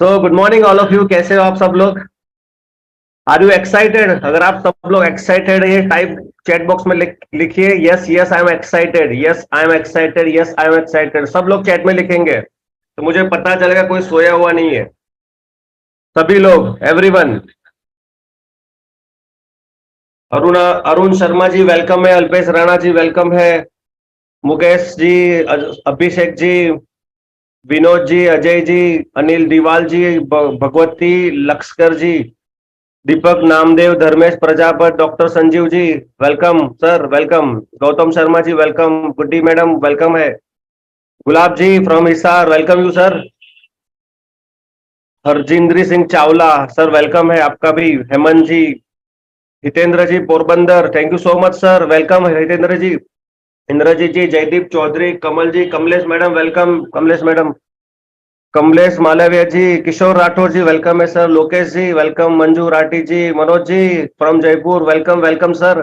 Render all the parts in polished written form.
Good morning all of you. कैसे हो आप सब लोग? Are you excited? अगर आप सब लोग एक्साइटेड है, ये टाइप चैट बॉक्स में लिखिए yes yes I am excited, yes I am excited, yes I am excited. सब लोग चैट में लिखेंगे तो मुझे पता चलेगा कोई सोया हुआ नहीं है। सभी लोग, एवरीवन। अरुण शर्मा जी वेलकम है, अल्पेश राणा जी वेलकम है, Mukesh ji, Abhishek ji, Vinod ji, Ajay ji, Anil Diwal ji, Bhagwati Lashkar ji, Deepak Namdev, Dharmesh Prajapat, doctor Sanjeev ji welcome sir, welcome. Gautam Sharma ji welcome, Guddi madam welcome है, Gulab ji from Hisar welcome you sir, Harjindri Singh Chawla sir welcome है आपका भी, Hemant ji, Hitendra ji Porbandar thank you so much sir, welcome है Hitendra ji, Indrajeet ji, Jaideep Chaudhary, Kamal ji, Kamlesh madam welcome, Kamlesh madam, Kamlesh Malviya ji, किशोर राठौर जी वेलकम है sir, Lokesh ji welcome, Manju Rathi ji, Manoj ji from Jaipur welcome, welcome sir,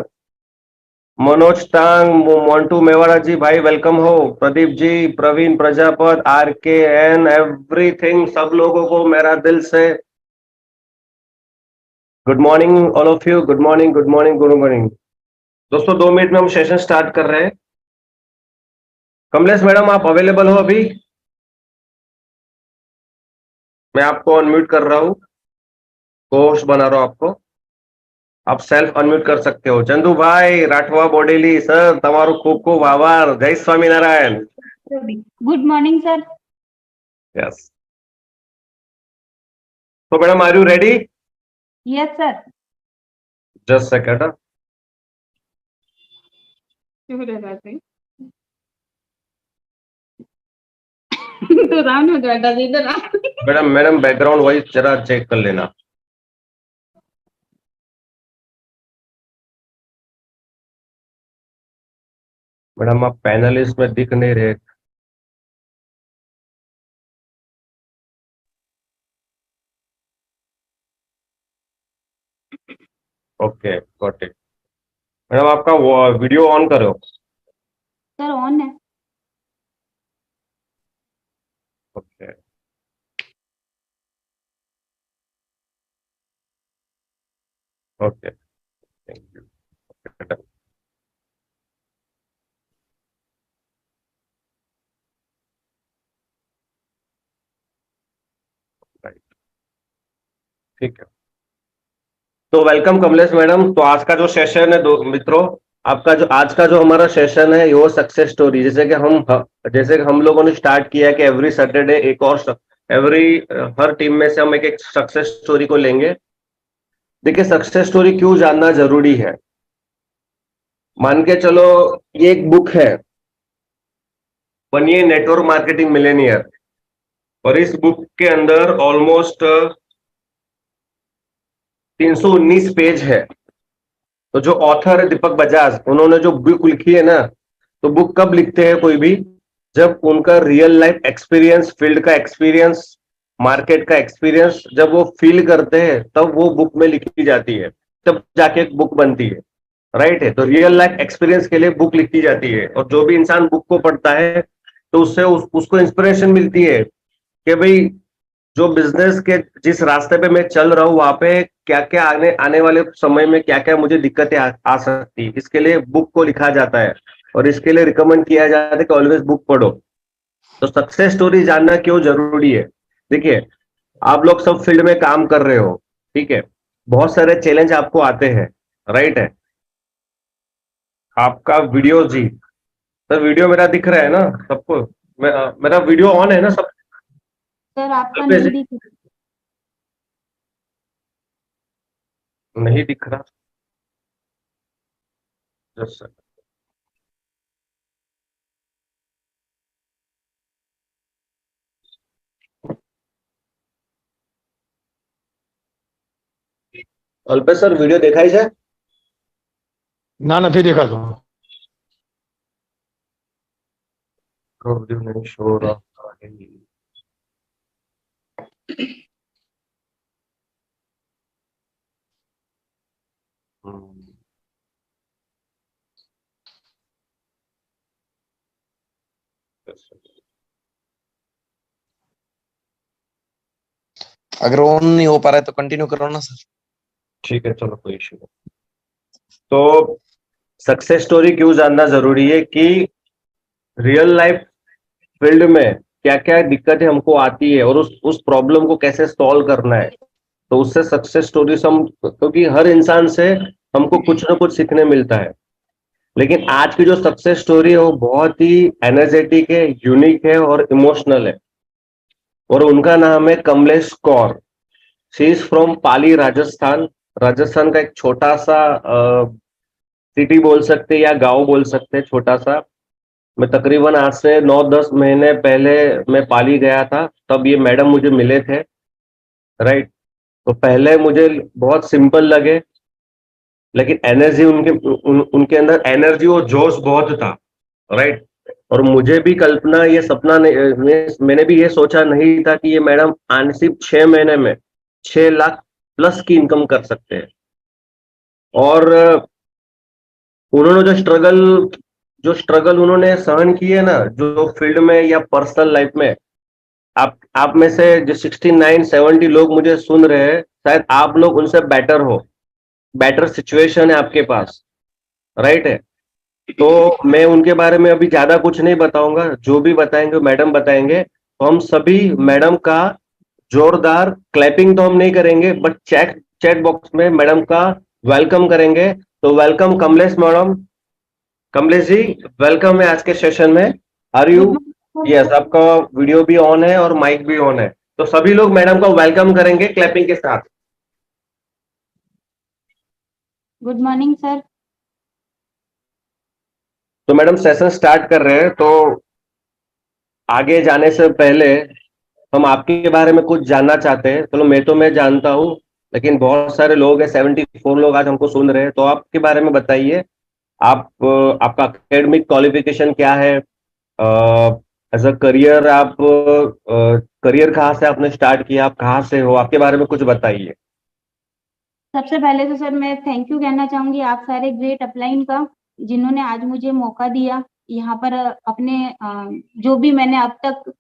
Manoj टांग, मोंटू मेवाड़ा जी भाई वेलकम हो, Pradeep ji, Praveen Prajapat, R K N everything, सब लोगों को मेरा दिल से good morning all of you, good morning, good morning, good morning. दोस्तों 2 मिनट में हम सेशन स्टार्ट कर रहे हैं। कमलेश मैडम आप अवेलेबल हो अभी? मैं आपको अनम्यूट कर रहा हूँ, होस्ट बना रहा हूँ आपको, आप सेल्फ अनम्यूट कर सकते हो। चंदू भाई राठवा बोडेली सर, તમારું खूब खूब आभार, जय Swaminarayan. Good morning sir. Yes, तो madam are you ready? Yes sir. Just second. तो राउंड हो जाएगा इधर आ। मैडम मैडम बैकग्राउंड वॉइस जरा चेक कर लेना। मैडम आप पैनलिस्ट में दिख नहीं रहे। Okay got it. मैडम आपका वीडियो ऑन करो। सर ऑन है। Okay okay thank you. Right, ठीक है। तो वेलकम कमलेश मैडम। तो आज का जो सेशन है दो मित्रों, आपका जो आज का जो हमारा सेशन है वो सक्सेस स्टोरी, जैसे कि हम लोगों ने स्टार्ट किया है कि एवरी सैटरडे एक और एवरी हर टीम में से हम एक सक्सेस स्टोरी को लेंगे। देखिए सक्सेस स्टोरी क्यों जानना जरूरी है। मान के चलो ये एक बुक है, बनिए नेटवर्क मार्केटिंग मिलेनियर, और इस बुक के अंदर ऑलमोस्ट 319 पेज है। तो जो ऑथर है दीपक बजाज, उन्होंने जो बुक लिखी है ना, तो बुक कब लिखते हैं कोई भी, जब उनका रियल लाइफ एक्सपीरियंस, फील्ड का एक्सपीरियंस, मार्केट का एक्सपीरियंस जब वो फील करते हैं तब वो बुक में लिखी जाती है, तब जाके एक बुक बनती है। राइट है, तो रियल लाइफ एक्सपीरियंस के लिए बुक लिखी जाती है, और जो भी इंसान बुक को पढ़ता है तो उससे उसको इंस्पिरेशन मिलती है कि भाई जो बिजनेस के जिस रास्ते पे मैं चल रहा हूँ वहां पे क्या क्या आने आने वाले समय में क्या क्या मुझे दिक्कतें आ सकती, इसके लिए बुक को लिखा जाता है, और इसके लिए रिकमेंड किया जाता है कि ऑलवेज बुक पढ़ो। तो सक्सेस स्टोरी जानना क्यों जरूरी है? देखिए आप लोग सब फील्ड में काम कर रहे हो, ठीक है, बहुत सारे चैलेंज आपको आते हैं, राइट है। आपका वीडियो जी, सर वीडियो मेरा दिख रहा है ना सबको? मेरा वीडियो ऑन है ना सब? सर आपका अल्पेश नहीं जी, दिख रहा। नहीं दिख रहा। Just sir, Alpesh sir video देखाई जाए? ના નથી દેખાતું. वीडियो नहीं शो रहा है। हम्म, just a second। अगर ऑन नहीं हो पा रहा है तो कंटिन्यू करो ना सर। ठीक है, चलो कोई इश्यू नहीं। तो सक्सेस स्टोरी क्यों जानना जरूरी है कि रियल लाइफ फील्ड में क्या क्या दिक्कतें हमको आती है और उस प्रॉब्लम को कैसे सॉल्व करना है। तो उससे सक्सेस स्टोरी हम, क्योंकि हर इंसान से हमको कुछ ना कुछ सीखने मिलता है। लेकिन आज की जो सक्सेस स्टोरी है वो बहुत ही एनर्जेटिक है, यूनिक है और इमोशनल है। और उनका नाम है Kamlesh Kaur. She is from Pali, Rajasthan. Rajasthan का एक छोटा सा सिटी बोल सकते हैं या गांव बोल सकते हैं, छोटा सा। मैं तकरीबन आज से 9-10 महीने पहले मैं पाली गया था, तब ये मैडम मुझे मिले थे। राइट। तो पहले मुझे बहुत सिंपल लगे, लेकिन एनर्जी उनके अंदर एनर्जी और जोश बहुत था। राइट। और मुझे भी कल्पना, ये सपना नहीं, मैंने भी ये सोचा नहीं था कि ये मैडम आने सिर्फ 6 महीने में 6 लाख प्लस की इनकम कर सकते हैं। और उन्होंने जो स्ट्रगल उन्होंने सहन किए ना, जो फील्ड में या पर्सनल लाइफ में, आप में से जो 69-70 लोग मुझे सुन रहे हैं, शायद आप लोग उनसे बेटर हो, बेटर सिचुएशन है आपके पास। राइट है। तो मैं उनके बारे में अभी ज्यादा कुछ नहीं बताऊंगा, जो भी बताएंगे मैडम बताएंगे। तो हम सभी मैडम का जोरदार क्लैपिंग तो हम नहीं करेंगे, बट चैट चैट बॉक्स में मैडम का वेलकम करेंगे। तो welcome Kamlesh madam. Kamlesh ji, welcome है आज के सेशन में। Are you? यस, आपका वीडियो भी ऑन है और माइक भी ऑन है। तो सभी लोग मैडम का वेलकम करेंगे क्लैपिंग के साथ। Good morning sir. तो मैडम सेशन स्टार्ट कर रहे हैं। तो आगे जाने से पहले हम आपके बारे में कुछ जानना चाहते हैं। चलो, मैं जानता हूँ, लेकिन बहुत सारे लोग हैं, 74 लोग आज हमको सुन रहे हैं। तो आपके बारे में बताइए। आप आपका एकेडमिक क्वालिफिकेशन क्या है? एज अ करियर, आप करियर कहाँ से आपने स्टार्ट किया, आप कहाँ से हो, आपके बारे में कुछ बताइए। सबसे पहले तो सर मैं थैंक यू कहना चाहूंगी आप सारे ग्रेट अपलाइन का, जिन्होंने आज मुझे मौका दिया यहाँ पर अपने जो भी मैंने अब तक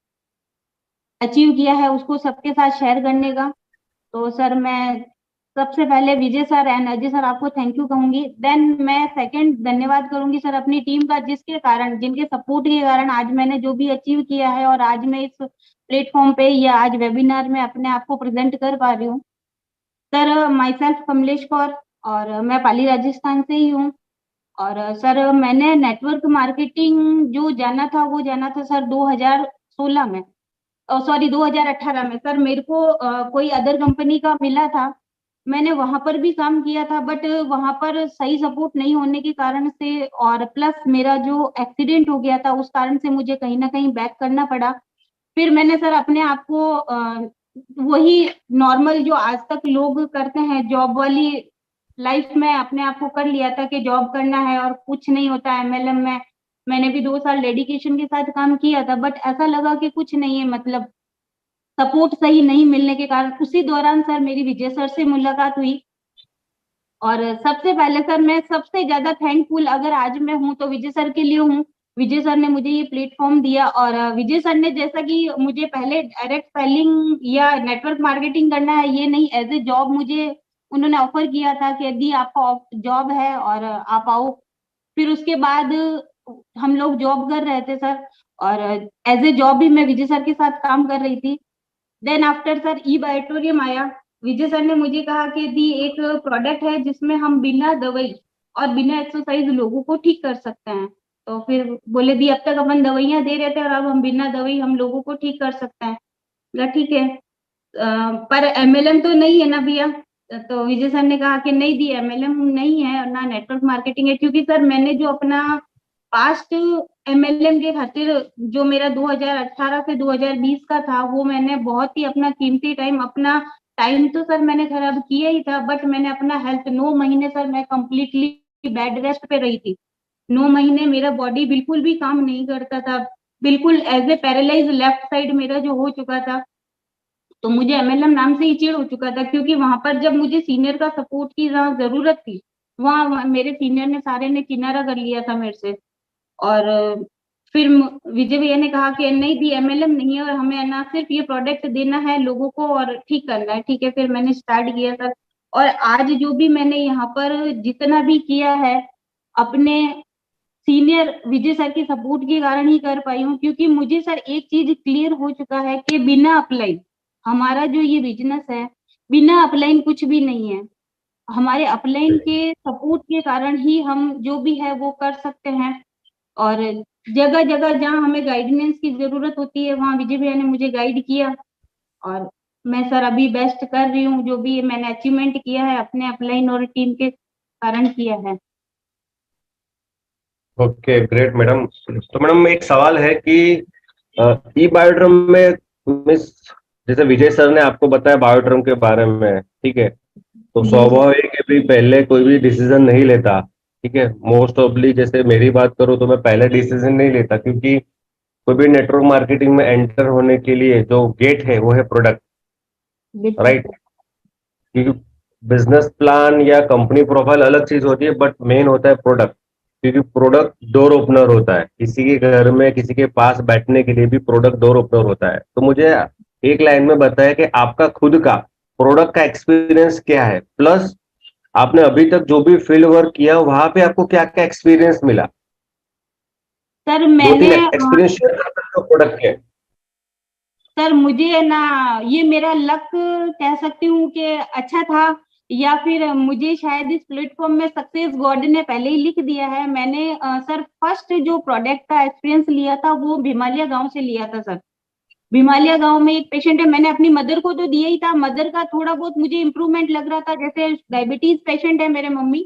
अचीव किया है उसको सबके साथ शेयर करने का। तो सर मैं सबसे पहले विजय सर एंड अजय सर आपको थैंक यू कहूंगी। देन मैं सेकंड धन्यवाद करूंगी सर अपनी टीम का, जिसके कारण, जिनके सपोर्ट के कारण आज मैंने जो भी अचीव किया है और आज मैं इस प्लेटफॉर्म पे या आज वेबिनार में अपने आप को प्रेजेंट कर पा रही हूँ। Sir my self Kamlesh Kaur, और मैं पाली राजस्थान से ही हूँ। और सर मैंने नेटवर्क मार्केटिंग जो जाना था वो जाना था सर 2016 में, सॉरी 2018 में। सर मेरे को कोई अदर कंपनी का मिला था, मैंने वहां पर भी काम किया था, बट वहां पर सही सपोर्ट नहीं होने के कारण से और प्लस मेरा जो एक्सीडेंट हो गया था उस कारण से मुझे कहीं ना कहीं बैक करना पड़ा। फिर मैंने सर अपने आप को वही नॉर्मल जो आज तक लोग करते हैं जॉब वाली लाइफ में अपने आप को कर लिया था कि जॉब करना है और कुछ नहीं होता। एमएलएम में मैंने भी 2 साल डेडिकेशन के साथ काम किया था, बट ऐसा लगा कि कुछ नहीं है, मतलब सपोर्ट सही नहीं मिलने के कारण उसी दौरान सर मेरी विजय सर से मुलाकात हुई। और सबसे पहले सर मैं सबसे ज्यादा थैंकफुल अगर आज मैं हूँ तो विजय सर के लिए हूँ। विजय सर ने मुझे ये प्लेटफॉर्म दिया, और विजय सर ने जैसा कि मुझे पहले डायरेक्ट सेलिंग या नेटवर्क मार्केटिंग करना है ये नहीं, एज ए जॉब मुझे उन्होंने ऑफर किया था कि यदि आपका जॉब है और आप आओ। फिर उसके बाद हम लोग जॉब कर रहे थे सर, और एज ए जॉब भी मैं विजय सर के साथ काम कर रही थी। देन आफ्टर सर ई बायोटोरियम आया। विजय सर ने मुझे कहा कि दी एक प्रोडक्ट है जिसमें हम बिना दवाई और बिना एक्सरसाइज लोगों को ठीक कर सकते हैं। तो फिर बोले दी अब तक अपन दवाइयां दे रहे थे और अब हम बिना दवाई हम लोगों को ठीक कर सकते हैं। बोला ठीक है, पर एमएलएम तो नहीं है ना भैया। तो विजय सर ने कहा कि नहीं दी एमएलएम नहीं है और ना नेटवर्क मार्केटिंग है, क्योंकि सर मैंने जो अपना पास्ट एमएलएम के खातिर जो मेरा 2018 से 2020 का था वो मैंने बहुत ही अपना कीमती टाइम, अपना टाइम तो सर मैंने खराब किया ही था, बट मैंने अपना हेल्थ 9 महीने सर मैं कंप्लीटली बेड रेस्ट पे रही थी। 9 महीने मेरा बॉडी बिल्कुल भी काम नहीं करता था, बिल्कुल as a paralyse left side मेरा जो हो चुका था। तो मुझे एमएलएम नाम से ही चिढ़ हो चुका था, क्योंकि वहां पर जब मुझे सीनियर का सपोर्ट की जहाँ जरूरत थी वहां मेरे सीनियर ने सारे ने किनारा कर लिया था मेरे से। और फिर विजय भैया ने कहा कि नहीं दी एमएलएम नहीं है और हमें ना सिर्फ ये प्रोडक्ट देना है लोगों को और ठीक करना है। ठीक है, फिर मैंने स्टार्ट किया सर। और आज जो भी मैंने यहाँ पर जितना भी किया है अपने सीनियर विजय सर के सपोर्ट के कारण ही कर पाई हूँ, क्योंकि मुझे सर एक चीज क्लियर हो चुका है कि बिना अपलाइन हमारा जो ये बिजनेस है, बिना अपलाइन कुछ भी नहीं है। हमारे अपलाइन के सपोर्ट के कारण ही हम जो भी है वो कर सकते हैं। और जगह जगह जहाँ हमें गाइडेंस की जरूरत होती है वहाँ विजय भैया ने मुझे गाइड किया और मैं सर अभी बेस्ट कर रही हूँ। जो भी मैंने अचीवमेंट किया है अपने अपलाइन और टीम के कारण किया है। Okay, great madam. तो मैडम एक सवाल है कि ई बायोड्रम में मिस, जैसे विजय सर ने आपको बताया बायोड्रम के बारे में, ठीक है, तो स्वाभाविक है भी पहले कोई भी डिसीजन नहीं लेता, ठीक है। मोस्ट ऑफली जैसे मेरी बात करूँ तो मैं पहले डिसीजन नहीं लेता, क्योंकि कोई भी नेटवर्क मार्केटिंग में एंटर होने के लिए जो गेट है वो है प्रोडक्ट, राइट। क्योंकि बिजनेस प्लान या कंपनी प्रोफाइल अलग चीज होती है, बट मेन होता है प्रोडक्ट, क्योंकि प्रोडक्ट डोर ओपनर होता है। किसी के घर में किसी के पास बैठने के लिए भी प्रोडक्ट डोर ओपनर होता है। तो मुझे एक लाइन में बताया कि आपका खुद का प्रोडक्ट का एक्सपीरियंस क्या है, प्लस आपने अभी तक जो भी फील्ड वर्क किया वहां पे आपको क्या क्या एक्सपीरियंस मिला। सर दो तीन मैंने एक्सपीरियंस शेयर कर सकते हो प्रोडक्ट के। सर मुझे ना ये मेरा लक कह सकती हूँ कि अच्छा था, या फिर मुझे शायद इस प्लेटफॉर्म में सक्सेस गॉड ने पहले ही लिख दिया है। मैंने सर फर्स्ट जो प्रोडक्ट का एक्सपीरियंस लिया था वो भीमालिया गांव से लिया था सर। भीमालिया गांव में एक पेशेंट है, मैंने अपनी मदर को तो दिया ही था। मदर का थोड़ा बहुत मुझे इम्प्रूवमेंट लग रहा था, जैसे डायबिटीज पेशेंट है मेरे मम्मी,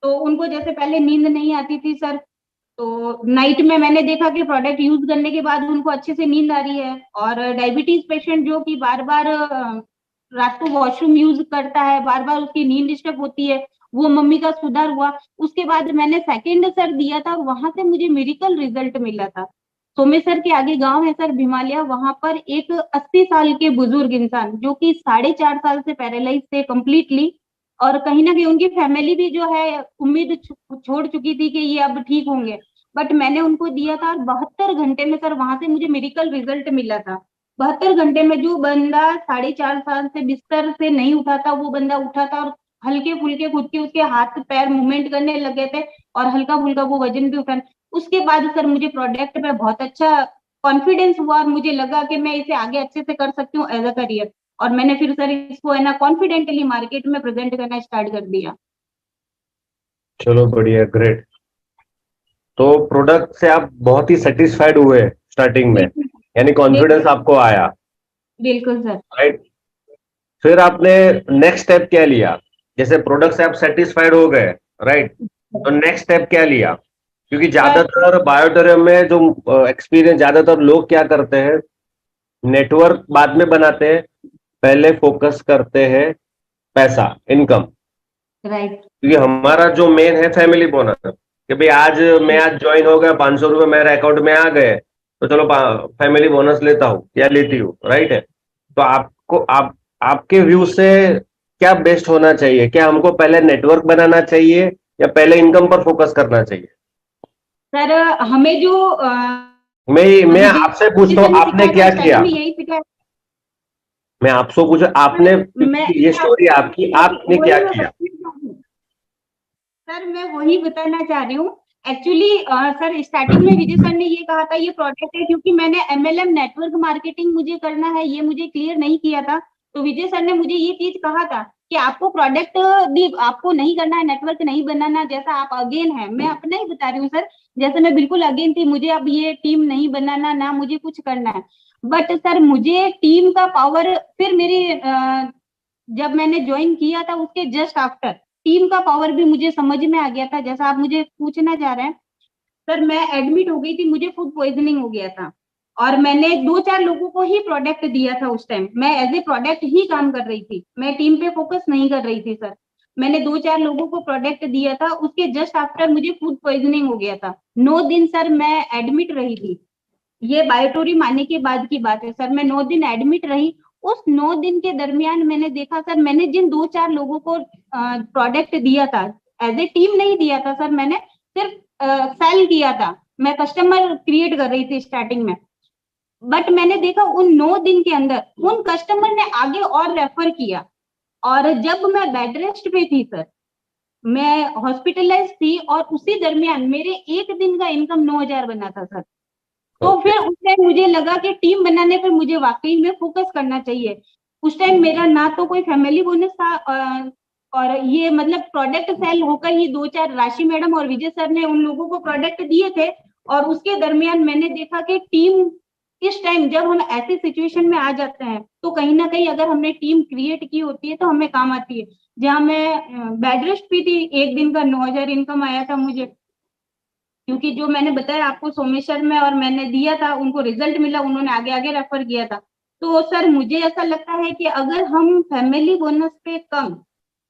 तो उनको जैसे पहले नींद नहीं आती थी सर, तो नाइट में मैंने देखा कि प्रोडक्ट यूज करने के बाद उनको अच्छे से नींद आ रही है। और डायबिटीज पेशेंट जो कि बार बार रात को वॉशरूम यूज करता है, बार बार उसकी नींद डिस्टर्ब होती है, वो मम्मी का सुधार हुआ। उसके बाद मैंने सेकेंड सर दिया था और वहां से मुझे मेडिकल रिजल्ट मिला था। सोमेसर के आगे गांव है सर भीमालिया, वहां पर एक 80 साल के बुजुर्ग इंसान जो कि 4.5 साल से पैरालाइज थे कंप्लीटली, और कहीं ना कहीं उनकी फैमिली भी जो है उम्मीद छोड़ चुकी थी कि ये अब ठीक होंगे, बट मैंने उनको दिया था और 72 घंटे में सर वहां से मुझे मेडिकल रिजल्ट मिला था। 72 घंटे में जो बंदा 4.5 साल से बिस्तर से नहीं उठा था वो बंदा उठा था और हल्के फुल्के खुद के उसके हाथ पैर मूवमेंट करने लगे थे और हल्का फुल्का वो वजन भी उठा। उसके बाद सर मुझे प्रोडक्ट पे बहुत अच्छा कॉन्फिडेंस हुआ और मुझे लगा कि मैं इसे आगे अच्छे से कर सकती हूँ एज अ करियर। और मैंने फिर सर इसको है ना कॉन्फिडेंटली मार्केट में प्रेजेंट करना स्टार्ट कर दिया। चलो बढ़िया, ग्रेट। तो प्रोडक्ट से आप बहुत ही सेटिस्फाइड हुए स्टार्टिंग में, बिल्कुल यानी कॉन्फिडेंस आपको आया, बिल्कुल सर। राइट। फिर आपने नेक्स्ट स्टेप क्या लिया? जैसे प्रोडक्ट से आप सेटिस्फाइड हो गए, राइट, तो नेक्स्ट स्टेप क्या लिया? क्योंकि ज्यादातर बायोटेरियम में जो एक्सपीरियंस, ज्यादातर लोग क्या करते हैं, नेटवर्क बाद में बनाते हैं, पहले फोकस करते हैं पैसा, इनकम। राइट। क्योंकि हमारा जो मेन है फैमिली बोनस, कि भाई आज मैं आज ज्वाइन हो गया, 500 रुपये मेरे अकाउंट में आ गए, तो चलो फैमिली बोनस लेता हूँ या लेती हूँ, राइट है। तो आपको आपके व्यू से क्या बेस्ट होना चाहिए? क्या हमको पहले नेटवर्क बनाना चाहिए या पहले इनकम पर फोकस करना चाहिए? सर हमें जो मैं विजय आपसे पूछता सर हूँ, ने आपने सिखाया था क्या किया? स्टार्टिंग में यही सिखाया। मैं आपसे पूछा, आपने, मैं ये स्टोरी आपकी, आपने क्या वही मैं किया? सर मैं वही बताना चाह रही हूँ। एक्चुअली सर स्टार्टिंग में विजय सर ने ये कहा था ये प्रोडक्ट है, क्योंकि मैंने एमएलएम नेटवर्क मार्केटिंग मुझे करना है ये मुझे क्लियर नहीं किया था। तो विजय सर ने मुझे ये चीज कहा था कि आपको प्रोडक्ट भी आपको नहीं करना है, नेटवर्क नहीं बनाना, जैसा आप अगेन है, मैं अपना ही बता रही हूँ सर, जैसे मैं बिल्कुल अगेन थी, मुझे अब ये टीम नहीं बनाना ना मुझे कुछ करना है। बट सर मुझे टीम का पावर फिर मेरी जब मैंने ज्वाइन किया था उसके जस्ट आफ्टर टीम का पावर भी मुझे समझ में आ गया था, जैसा आप मुझे पूछना चाह रहे हैं। सर मैं एडमिट हो गई थी, मुझे फूड पॉइजनिंग हो गया था और मैंने 2-4 लोगों को ही प्रोडक्ट दिया था। उस टाइम मैं एज ए प्रोडक्ट ही काम कर रही थी, मैं टीम पे फोकस नहीं कर रही थी सर। मैंने 2-4 लोगों को प्रोडक्ट दिया था, उसके जस्ट आफ्टर मुझे फूड पॉइजनिंग हो गया था। 9 दिन सर मैं एडमिट रही थी, ये बायोटोरियम आने के बाद की बात है सर। मैं 9 दिन एडमिट रही। उस 9 दिन के दरमियान मैंने देखा सर, मैंने जिन 2-4 लोगों को प्रोडक्ट दिया था, एज ए टीम नहीं दिया था सर, मैंने सिर्फ सेल किया था। मैं कस्टमर क्रिएट कर रही थी स्टार्टिंग में, बट मैंने देखा उन 9 दिन के अंदर उन कस्टमर ने आगे और रेफर किया। और जब मैं बेड रेस्ट पे थी सर, मैं हॉस्पिटलाइज थी और उसी दरमियान मेरे एक दिन का इनकम 9,000 बना था सर। तो फिर उस टाइम मुझे लगा कि टीम बनाने पर मुझे वाकई में फोकस करना चाहिए। उस टाइम मेरा ना तो कोई फैमिली बोनस था, और ये मतलब प्रोडक्ट सेल होकर ही 2-4 राशि मैडम और विजय सर ने उन लोगों को प्रोडक्ट दिए थे। और उसके दरमियान मैंने देखा कि टीम इस टाइम जब हम ऐसी सिचुएशन में आ जाते हैं तो कहीं ना कहीं अगर हमने टीम क्रिएट की होती है तो हमें काम आती है। जहां मैं बेड रेस्ट पे थी, एक दिन का 9,000 इनकम आया था मुझे, क्योंकि जो मैंने बताया आपको सोमेश्वर में और मैंने दिया था, उनको रिजल्ट मिला, उन्होंने आगे आगे रेफर किया था। तो सर मुझे ऐसा लगता है कि अगर हम फैमिली बोनस पे कम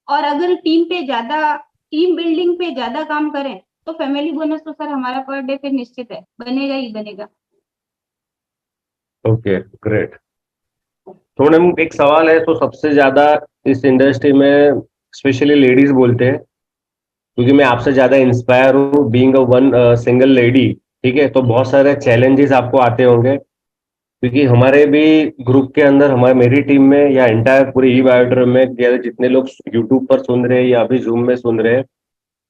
और अगर टीम पे ज्यादा, टीम बिल्डिंग पे ज्यादा काम करें तो फैमिली बोनस तो सर हमारा पर डे पे निश्चित है, बनेगा ही बनेगा। Okay, great. तो मैडम एक सवाल है, तो सबसे ज्यादा इस इंडस्ट्री में स्पेशली लेडीज बोलते हैं, क्योंकि मैं आपसे ज्यादा इंस्पायर हूँ being a one single lady, ठीक है, तो बहुत सारे चैलेंजेस आपको आते होंगे, क्योंकि हमारे भी ग्रुप के अंदर, हमारे मेरी टीम में या एंटायर पूरे ई बायोड्रम में जितने लोग यूट्यूब पर सुन रहे हैं या अभी जूम में सुन रहे हैं,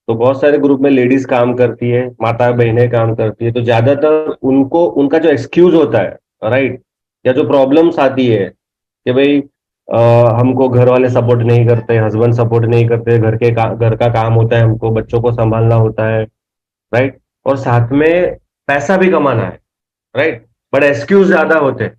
तो बहुत सारे ग्रुप में लेडीज काम करती है, माता बहनें काम करती है, तो ज्यादातर उनको उनका जो एक्सक्यूज होता है, राइट, या जो प्रॉब्लम्स आती है कि भाई हमको घर वाले सपोर्ट नहीं करते, हस्बैंड सपोर्ट नहीं करते, घर का काम होता है, हमको बच्चों को संभालना होता है, राइट, और साथ में पैसा भी कमाना है, राइट, बट एक्सक्यूज ज्यादा होते हैं।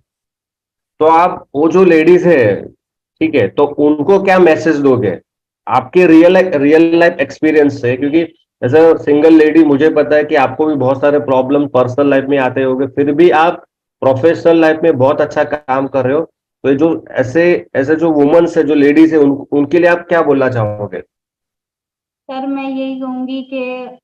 तो आप वो जो लेडीज है, ठीक है, तो उनको क्या मैसेज दोगे आपके रियल लाइफ एक्सपीरियंस से, क्योंकि एज अ सिंगल लेडी मुझे पता है कि आपको भी बहुत सारे प्रॉब्लम पर्सनल लाइफ में आते होंगे, फिर भी आप प्रोफेशनल लाइफ में बहुत अच्छा काम कर रहे हो। तो ये जो ऐसे ऐसे जो वुमेन्स है, जो लेडीज है, उनके लिए आप क्या बोलना चाहोगे? सर मैं यही कहूंगी कि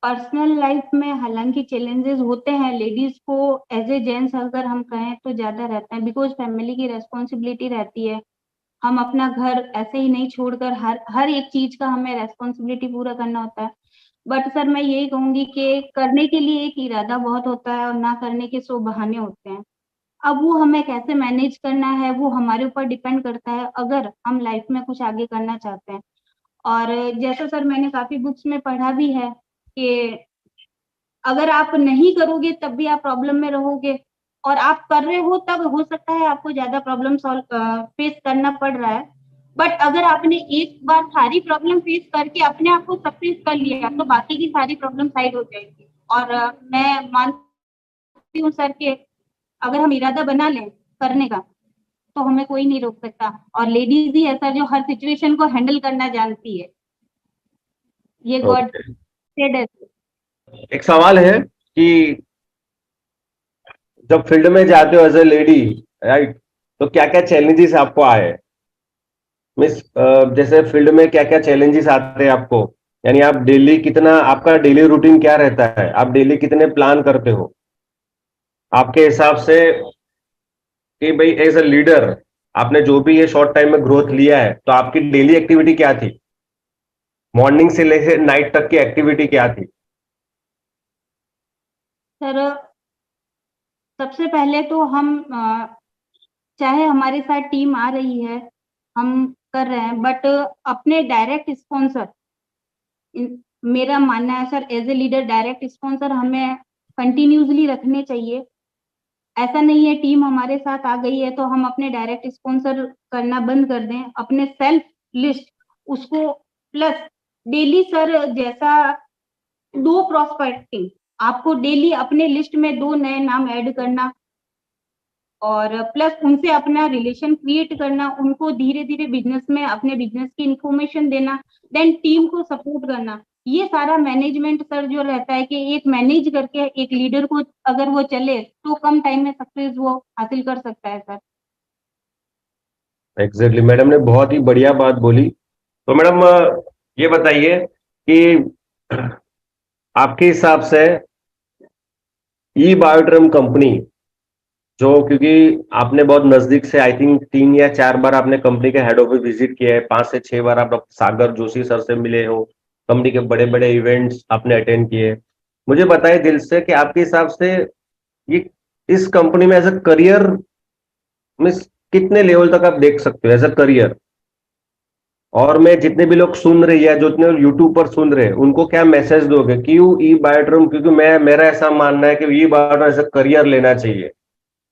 पर्सनल लाइफ में हालांकि चैलेंजेस होते हैं, लेडीज को एज ए जेंट्स अगर हम कहें तो ज्यादा रहते हैं, बिकॉज फैमिली की रेस्पॉन्सिबिलिटी रहती है। हम अपना घर ऐसे ही नहीं छोड़कर हर हर एक चीज का हमें रेस्पॉन्सिबिलिटी पूरा करना होता है। बट सर मैं यही कहूंगी कि करने के लिए एक इरादा बहुत होता है और ना करने के 100 बहाने होते हैं। अब वो हमें कैसे मैनेज करना है वो हमारे ऊपर डिपेंड करता है, अगर हम लाइफ में कुछ आगे करना चाहते हैं। और जैसा सर मैंने काफी बुक्स में पढ़ा भी है कि अगर आप नहीं करोगे तब भी आप प्रॉब्लम में रहोगे, और आप कर रहे हो तब हो सकता है आपको ज्यादा प्रॉब्लम सॉल्व फेस करना पड़ रहा है। बट अगर आपने एक बार सारी प्रॉब्लम फेस करके अपने आप को सक्सेस कर लिया तो बाकी की सारी प्रॉब्लम साइड हो जाएगी। और मैं मानती हूँ सर कि अगर हम इरादा बना लें करने का तो हमें कोई नहीं रोक सकता, और लेडीज ही है सर जो हर सिचुएशन को हैंडल करना जानती है। ये गॉड ओके, सेड है। एक सवाल है कि जब फील्ड में जाते हो एज ए लेडी, राइट, तो क्या क्या चैलेंजेस आपको आए? मिस जैसे फील्ड में क्या क्या चैलेंजेस आते हैं आपको, यानी आप डेली कितना, आपका डेली रूटीन क्या रहता है, आप डेली कितने प्लान करते हो आपके हिसाब से, कि भाई एज अ लीडर आपने जो भी ये शॉर्ट टाइम में ग्रोथ लिया है, तो आपकी डेली एक्टिविटी क्या थी, मॉर्निंग से लेकर नाइट तक की एक्टिविटी क्या थी? सर सबसे पहले तो हम चाहे हमारे साथ टीम आ रही है, हम कर रहे हैं, बट अपने डायरेक्ट स्पॉन्सर, मेरा मानना है sir as a leader direct sponsor हमें कंटिन्यूसली रखने चाहिए। ऐसा नहीं है टीम हमारे साथ आ गई है तो हम अपने डायरेक्ट स्पॉन्सर करना बंद कर दें। अपने सेल्फ लिस्ट उसको प्लस डेली सर जैसा दो प्रोस्पेक्टिंग, आपको डेली अपने लिस्ट में 2 नए नाम ऐड करना और प्लस उनसे अपना रिलेशन क्रिएट करना, उनको धीरे धीरे बिजनेस में अपने बिजनेस की इंफॉर्मेशन देना, देन टीम को सपोर्ट करना। ये सारा मैनेजमेंट सर जो रहता है कि एक मैनेज करके एक लीडर को अगर वो चले तो कम टाइम में सक्सेस वो हासिल कर सकता है सर। एग्जैक्टली, मैडम ने बहुत ही बढ़िया बात बोली। तो मैडम ये बताइए कि आपके हिसाब से ई बायोड्रम कंपनी, जो, क्योंकि आपने बहुत नजदीक से, आई थिंक 3 या 4 बार आपने कंपनी के हेड ऑफिस विजिट किया है, 5 से 6 बार आप डॉक्टर सागर जोशी सर से मिले हो, कंपनी के बड़े बड़े इवेंट्स आपने अटेंड किए, मुझे बताइए दिल से कि आपके हिसाब से ये इस कंपनी में एज अ करियर में कितने लेवल तक आप देख सकते हो एज अ करियर। और मैं जितने भी लोग सुन रहे हैं, जो जितने यूट्यूब पर सुन रहे हैं, उनको क्या मैसेज दोगे क्यों ई बायोट्रम, क्योंकि मैं मेरा ऐसा मानना है कि ई बायोट्रम एज अ करियर लेना चाहिए,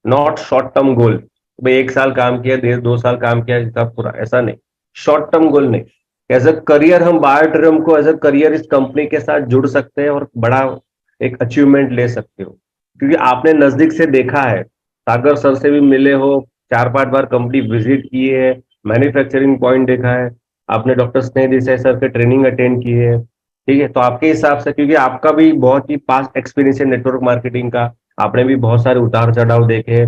नॉट शॉर्ट टर्म गोल। भाई 1 साल काम किया, 2 साल काम किया, इसका पूरा ऐसा नहीं, शॉर्ट टर्म गोल नहीं। एज अ करियर हम बायोट्रम को एज अ करियर इस कंपनी के साथ जुड़ सकते हैं और बड़ा एक अचीवमेंट ले सकते हो, क्योंकि आपने नजदीक से देखा है, सागर सर से भी मिले हो, 4-5 बार कंपनी विजिट किए है, मैन्युफैक्चरिंग पॉइंट देखा है, आपने डॉक्टर स्नेह देसाई सर के ट्रेनिंग अटेंड की है। ठीक है, तो आपके हिसाब से, क्योंकि आपका भी बहुत ही पास्ट एक्सपीरियंस है नेटवर्क मार्केटिंग का, आपने भी बहुत सारे उतार चढ़ाव देखे,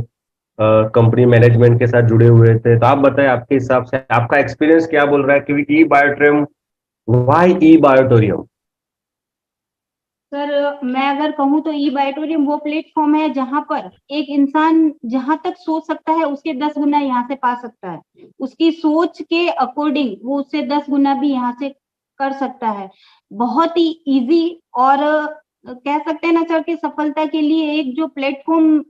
कंपनी मैनेजमेंट के साथ जुड़े हुए थे, तो आप बताएं आपके हिसाब से आपका एक्सपीरियंस क्या बोल रहा है कि ई बायोट्रियम, वाई ई बायोटोरियम। सर मैं अगर कहूँ तो ई बायोटोरियम वो प्लेटफॉर्म है जहां पर एक इंसान जहां तक सोच सकता है उसके 10 गुना यहाँ से पा सकता है, उसकी सोच के अकॉर्डिंग वो उससे 10 गुना भी यहाँ से कर सकता है। बहुत ही इजी और कह सकते हैं ना सर कि सफलता के लिए एक जो प्लेटफॉर्म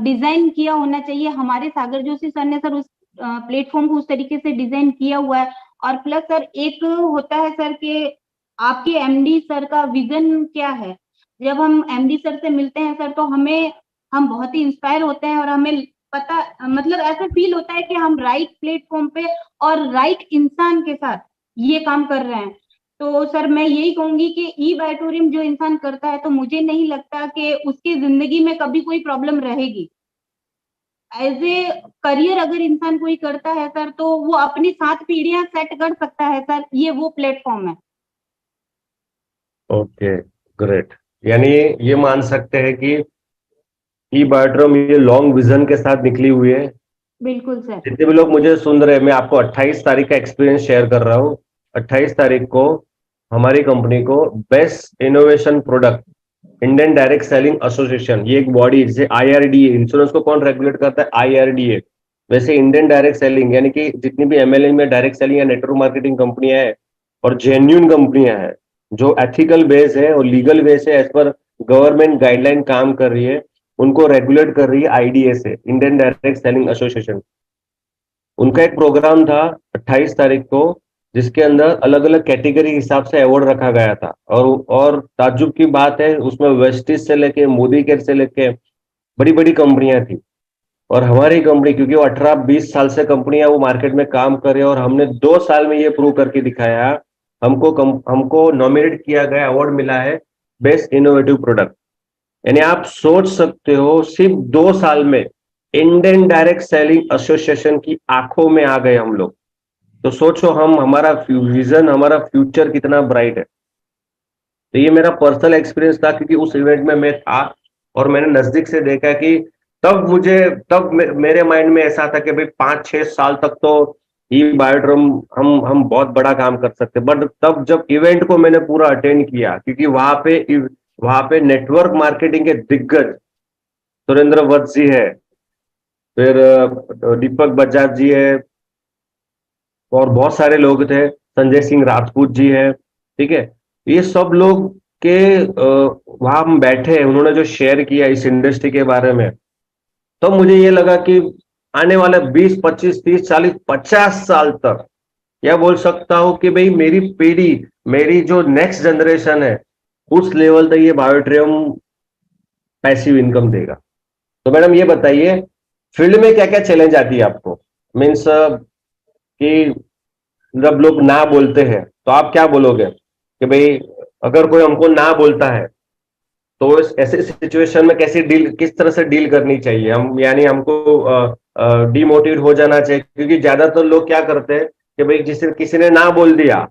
डिजाइन किया होना चाहिए, हमारे सागर जोशी सर ने सर उस प्लेटफॉर्म को उस तरीके से डिजाइन किया हुआ है। और प्लस सर एक होता है सर कि आपके एमडी सर का विजन क्या है। जब हम एमडी सर से मिलते हैं सर तो हम बहुत ही इंस्पायर होते हैं और हमें पता मतलब ऐसा फील होता है कि हम राइट प्लेटफॉर्म पे और राइट इंसान के साथ ये काम कर रहे हैं। तो सर मैं यही कहूंगी कि ई बायोटोरियम जो इंसान करता है तो मुझे नहीं लगता कि उसकी जिंदगी में कभी कोई प्रॉब्लम रहेगी। एज ए करियर अगर इंसान कोई करता है सर तो वो अपनी 7 पीढ़ियां सेट कर सकता है सर, ये वो प्लेटफॉर्म है। Okay, great. यानी ये मान सकते हैं कि ई बायोट्रम ये लॉन्ग विजन के साथ निकली हुई है। बिल्कुल सर। जितने भी लोग मुझे सुन रहे हैं, मैं आपको 28 तारीख का एक्सपीरियंस शेयर कर रहा हूँ। 28 तारीख को हमारी कंपनी को best innovation product, Indian direct selling association, ये एक बॉडी जैसे आईआरडीए, इंश्योरेंस को कौन रेगुलेट करता है, आईआरडीए, वैसे इंडियन डायरेक्ट सेलिंग यानी कि जितनी भी एमएलएम में डायरेक्ट सेलिंग या नेटवर्क मार्केटिंग कंपनियां हैं और जेन्यून कंपनियां हैं जो एथिकल बेस है और लीगल बेस है, एज पर गवर्नमेंट गाइडलाइन काम कर रही है, उनको रेगुलेट कर रही है आईडीए से, इंडियन डायरेक्ट सेलिंग एसोसिएशन। उनका एक प्रोग्राम था 28 तारीख को, जिसके अंदर अलग अलग कैटेगरी के हिसाब से अवार्ड रखा गया था। और ताज्जुब की बात है, उसमें वेस्टिज से लेके मोदी केयर से लेके बड़ी बड़ी कंपनियां थी। और हमारी कंपनी, क्योंकि वो 18-20 साल से कंपनियां वो मार्केट में काम कर रही है, और हमने 2 साल में ये प्रूव करके दिखाया, हमको नॉमिनेट किया गया, अवार्ड मिला है बेस्ट इनोवेटिव प्रोडक्ट। यानी आप सोच सकते हो, सिर्फ 2 साल में इंडियन डायरेक्ट सेलिंग एसोसिएशन की आंखों में आ गए हम लोग। तो सोचो हम, हमारा विजन, हमारा फ्यूचर कितना ब्राइट है। तो ये मेरा पर्सनल एक्सपीरियंस था, क्योंकि उस इवेंट में मैं था और मैंने नजदीक से देखा कि मेरे माइंड में ऐसा था कि भाई 5-6 साल तक तो ये बायोड्रम हम बहुत बड़ा काम कर सकते, बट तब जब इवेंट को मैंने पूरा अटेंड किया, क्योंकि वहां पे नेटवर्क मार्केटिंग के दिग्गज सुरेंद्र वत्स जी है, फिर दीपक बजाज जी है, और बहुत सारे लोग थे, संजय सिंह राजपूत जी है। ठीक है, ये सब लोग के वहां हम बैठे, उन्होंने जो शेयर किया इस इंडस्ट्री के बारे में, तो मुझे ये लगा कि आने वाले 20-25-30-40-50 साल तक यह बोल सकता हूं कि भाई मेरी पीढ़ी, मेरी जो नेक्स्ट जनरेशन है, उस लेवल तक ये बायोट्रियम पैसिव इनकम देगा। तो मैडम ये बताइए, फील्ड में क्या क्या चैलेंज आती है आपको, मीन्स कि जब लोग ना बोलते हैं तो आप क्या बोलोगे कि भाई अगर कोई हमको ना बोलता है तो इस ऐसे सिचुएशन में किस तरह से डील करनी चाहिए हम, यानी हमको डिमोटिवेट हो जाना चाहिए, क्योंकि ज्यादातर लोग क्या करते हैं कि भाई जिसे किसी ने ना बोल दिया,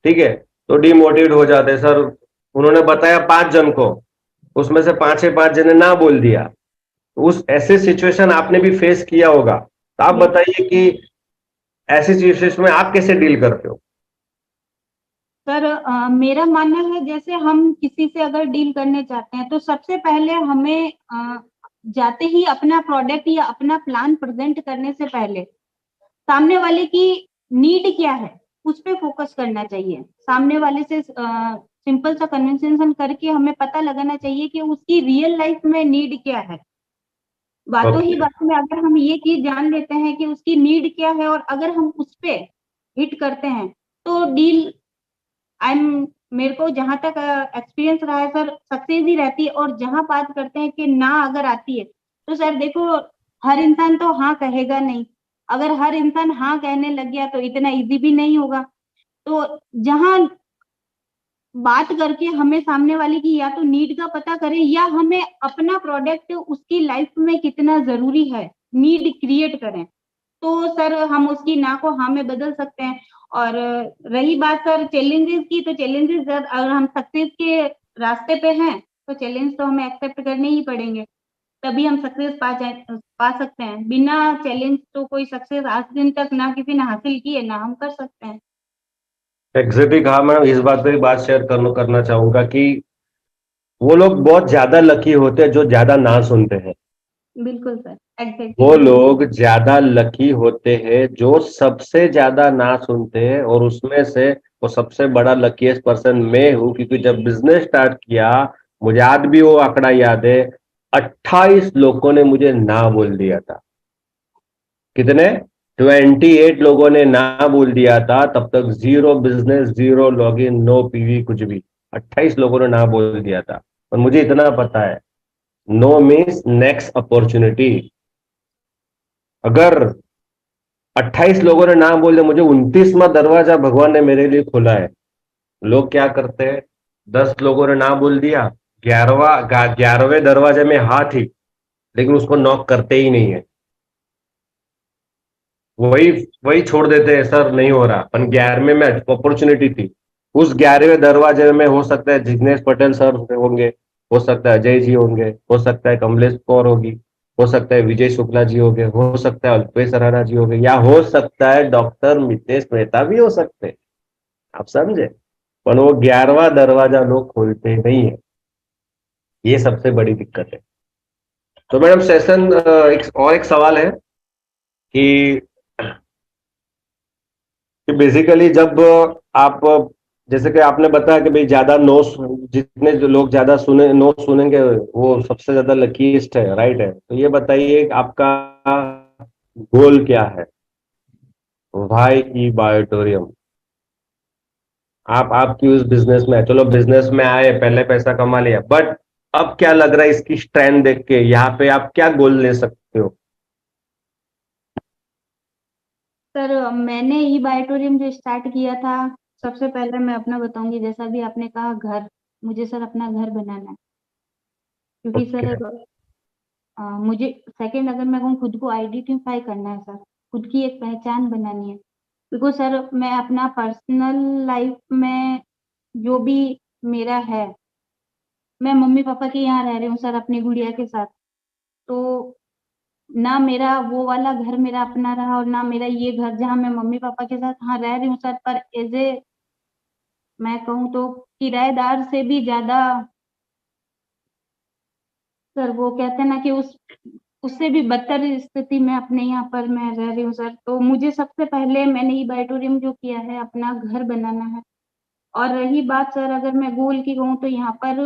ठीक है, तो डिमोटिवेट हो जाते हैं। सर उन्होंने बताया 5 जन को, उसमें से 5 जने ना बोल दिया, उस ऐसे सिचुएशन आपने भी फेस किया होगा, तो आप बताइए कि ऐसी सिचुएशन में आप कैसे डील करते हो। सर मेरा मानना है जैसे हम किसी से अगर डील करने चाहते हैं तो सबसे पहले हमें जाते ही अपना प्रोडक्ट या अपना प्लान प्रेजेंट करने से पहले सामने वाले की नीड क्या है उस पे फोकस करना चाहिए। सामने वाले से सिंपल सा कन्वर्सेशन करके हमें पता लगाना चाहिए कि उसकी रियल लाइफ में नीड क्या है। बातों ही Okay. बातों में अगर हम ये चीज जान लेते हैं कि उसकी नीड क्या है और अगर हम उस पे हिट करते हैं तो डील मेरे को जहां तक एक्सपीरियंस रहा है सर, सक्सेस ही रहती है। और जहां बात करते हैं कि ना अगर आती है तो सर देखो, हर इंसान तो हाँ कहेगा नहीं। अगर हर इंसान हाँ कहने लग गया तो इतना इजी भी नहीं होगा। तो जहां बात करके हमें सामने वाले की या तो नीड का पता करें या हमें अपना प्रोडक्ट उसकी लाइफ में कितना जरूरी है, नीड क्रिएट करें, तो सर हम उसकी ना को हाँ में बदल सकते हैं। और रही बात सर चैलेंजेस की, तो चैलेंजेस अगर हम सक्सेस के रास्ते पे हैं तो चैलेंज तो हमें एक्सेप्ट करने ही पड़ेंगे, तभी हम सक्सेस पा सकते हैं। बिना चैलेंज तो कोई सक्सेस आज दिन तक ना किसी ने हासिल की है ना हम कर सकते हैं। एग्जैक्टली कहा मैडम। इस बात पे एक बात शेयर करना चाहूंगा कि वो लोग बहुत ज्यादा लकी होते हैं जो ज्यादा ना सुनते हैं। बिल्कुल सर, वो एग्जैक्टली। लोग ज्यादा लकी होते हैं जो सबसे ज्यादा ना सुनते हैं, और उसमें से वो सबसे बड़ा लकीएस्ट पर्सन मैं हूं, क्योंकि जब बिजनेस स्टार्ट किया मुझे आज भी वो आंकड़ा याद है, 28 लोगों ने मुझे ना बोल दिया था। कितने? 28 लोगों ने ना बोल दिया था। तब तक zero business, zero login, no PV, कुछ भी। 28 लोगों ने ना बोल दिया था। और मुझे इतना पता है, नो मीन्स नेक्स्ट अपॉर्चुनिटी। अगर 28 लोगों ने ना बोल दिया, मुझे 29वां दरवाजा भगवान ने मेरे लिए खोला है। लोग क्या करते हैं, 10 लोगों ने ना बोल दिया, 11वें दरवाजे में हाँ थी, लेकिन उसको नॉक करते ही नहीं है। वही वही छोड़ देते हैं, सर नहीं हो रहा। पर 11वें में अपॉर्चुनिटी थी। उस 11वें दरवाजे में हो सकता है जिग्नेश पटेल सर होंगे, हो सकता है अजय जी होंगे, हो सकता है कमलेश कौर होगी, हो सकता है विजय शुक्ला जी होंगे, हो सकता है अल्पेश राणा जी होंगे, या हो सकता है डॉक्टर मितेश मेहता भी हो सकते हैं। आप समझे? पर वो 11वां दरवाजा लोग खोलते नहीं है। ये सबसे बड़ी दिक्कत है। तो मैडम सेशन एक सवाल है कि बेसिकली जब आप, जैसे कि आपने बताया कि भाई ज्यादा नो, जितने जो लोग ज्यादा नो सुनेंगे वो सबसे ज्यादा लकीस्ट है, राइट है? तो ये बताइए आपका गोल क्या है? वाई ई बायोटोरियम। आप क्यों इस बिजनेस में? चलो बिजनेस में आए, पहले पैसा कमा लिया, बट अब क्या लग रहा है इसकी स्ट्रेंथ देख के, यहाँ पे आप क्या गोल ले सकते हो? सर मैंने ई बायोटोरियम जो स्टार्ट किया था, सबसे पहले मैं अपना बताऊंगी। जैसा भी आपने कहा घर, मुझे सर अपना घर बनाना है। क्योंकि ओके। सर मुझे सेकंड अगर मैं कहूँ, खुद को आइडेंटिफाई करना है सर, खुद की एक पहचान बनानी है। बिकॉज सर मैं अपना पर्सनल लाइफ में जो भी मेरा है, मैं मम्मी पापा के यहाँ रह रही हूँ सर अपनी गुड़िया के साथ। तो ना मेरा वो वाला घर मेरा अपना रहा और ना मेरा ये घर जहाँ मैं मम्मी पापा के साथ हाँ रह रही हूँ सर, पर एज ए मैं कहूँ तो किराएदार से भी ज्यादा सर, वो कहते हैं ना कि उससे भी बदतर स्थिति में अपने यहाँ पर मैं रह रही हूँ सर। तो मुझे सबसे पहले मैंने ये बायोटोरियम जो किया है अपना घर बनाना है। और रही बात सर अगर मैं गोल की कहूँ तो यहाँ पर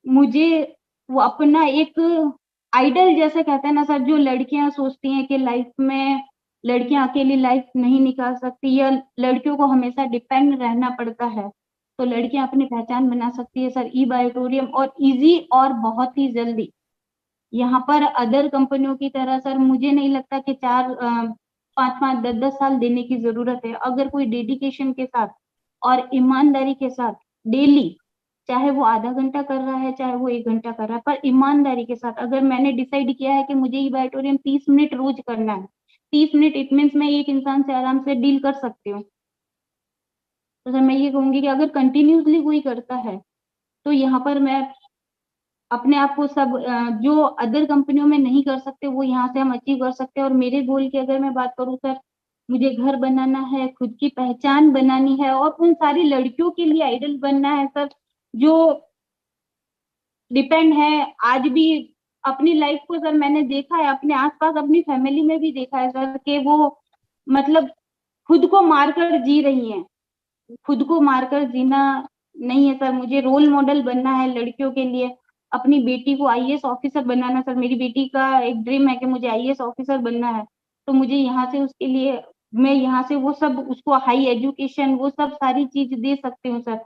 मुझे वो अपना एक आइडल जैसे कहते हैं ना सर, जो लड़कियां सोचती हैं कि लाइफ में लड़कियां अकेली लाइफ नहीं निकाल सकती या लड़कियों को हमेशा डिपेंड रहना पड़ता है, तो लड़कियां अपनी पहचान बना सकती है सर ई बायोटोरियम। और इजी और बहुत ही जल्दी यहाँ पर अदर कंपनियों की तरह सर मुझे नहीं लगता कि 5-5 10-10 साल देने की जरूरत है। अगर कोई डेडिकेशन के साथ और ईमानदारी के साथ डेली, चाहे वो आधा घंटा कर रहा है चाहे वो 1 घंटा कर रहा है, पर ईमानदारी के साथ अगर मैंने डिसाइड किया है कि मुझे ये बायोटोरियम 30 मिनट रोज करना है, 30 मिनट इट मीन्स मैं एक इंसान से आराम से डील कर सकती हूँ। तो सर मैं ये कहूंगी कि अगर कंटिन्यूसली कोई करता है तो यहाँ पर मैं अपने आप को सब जो अदर कंपनियों में नहीं कर सकते वो यहाँ से हम अचीव कर सकते हैं। और मेरे गोल की अगर मैं बात करूँ सर, मुझे घर बनाना है, खुद की पहचान बनानी है और उन सारी लड़कियों के लिए आइडल बनना है सर, जो डिपेंड है आज भी अपनी लाइफ को। सर मैंने देखा है अपने आसपास, अपनी फैमिली में भी देखा है सर कि वो मतलब खुद को मारकर जी रही हैं। खुद को मारकर जीना नहीं है सर। मुझे रोल मॉडल बनना है लड़कियों के लिए, अपनी बेटी को आईएएस ऑफिसर बनाना। सर मेरी बेटी का एक ड्रीम है कि मुझे आईएएस ऑफिसर बनना है, तो मुझे यहाँ से उसके लिए मैं यहाँ से वो सब उसको हाई एजुकेशन वो सब सारी चीज दे सकती हूँ सर।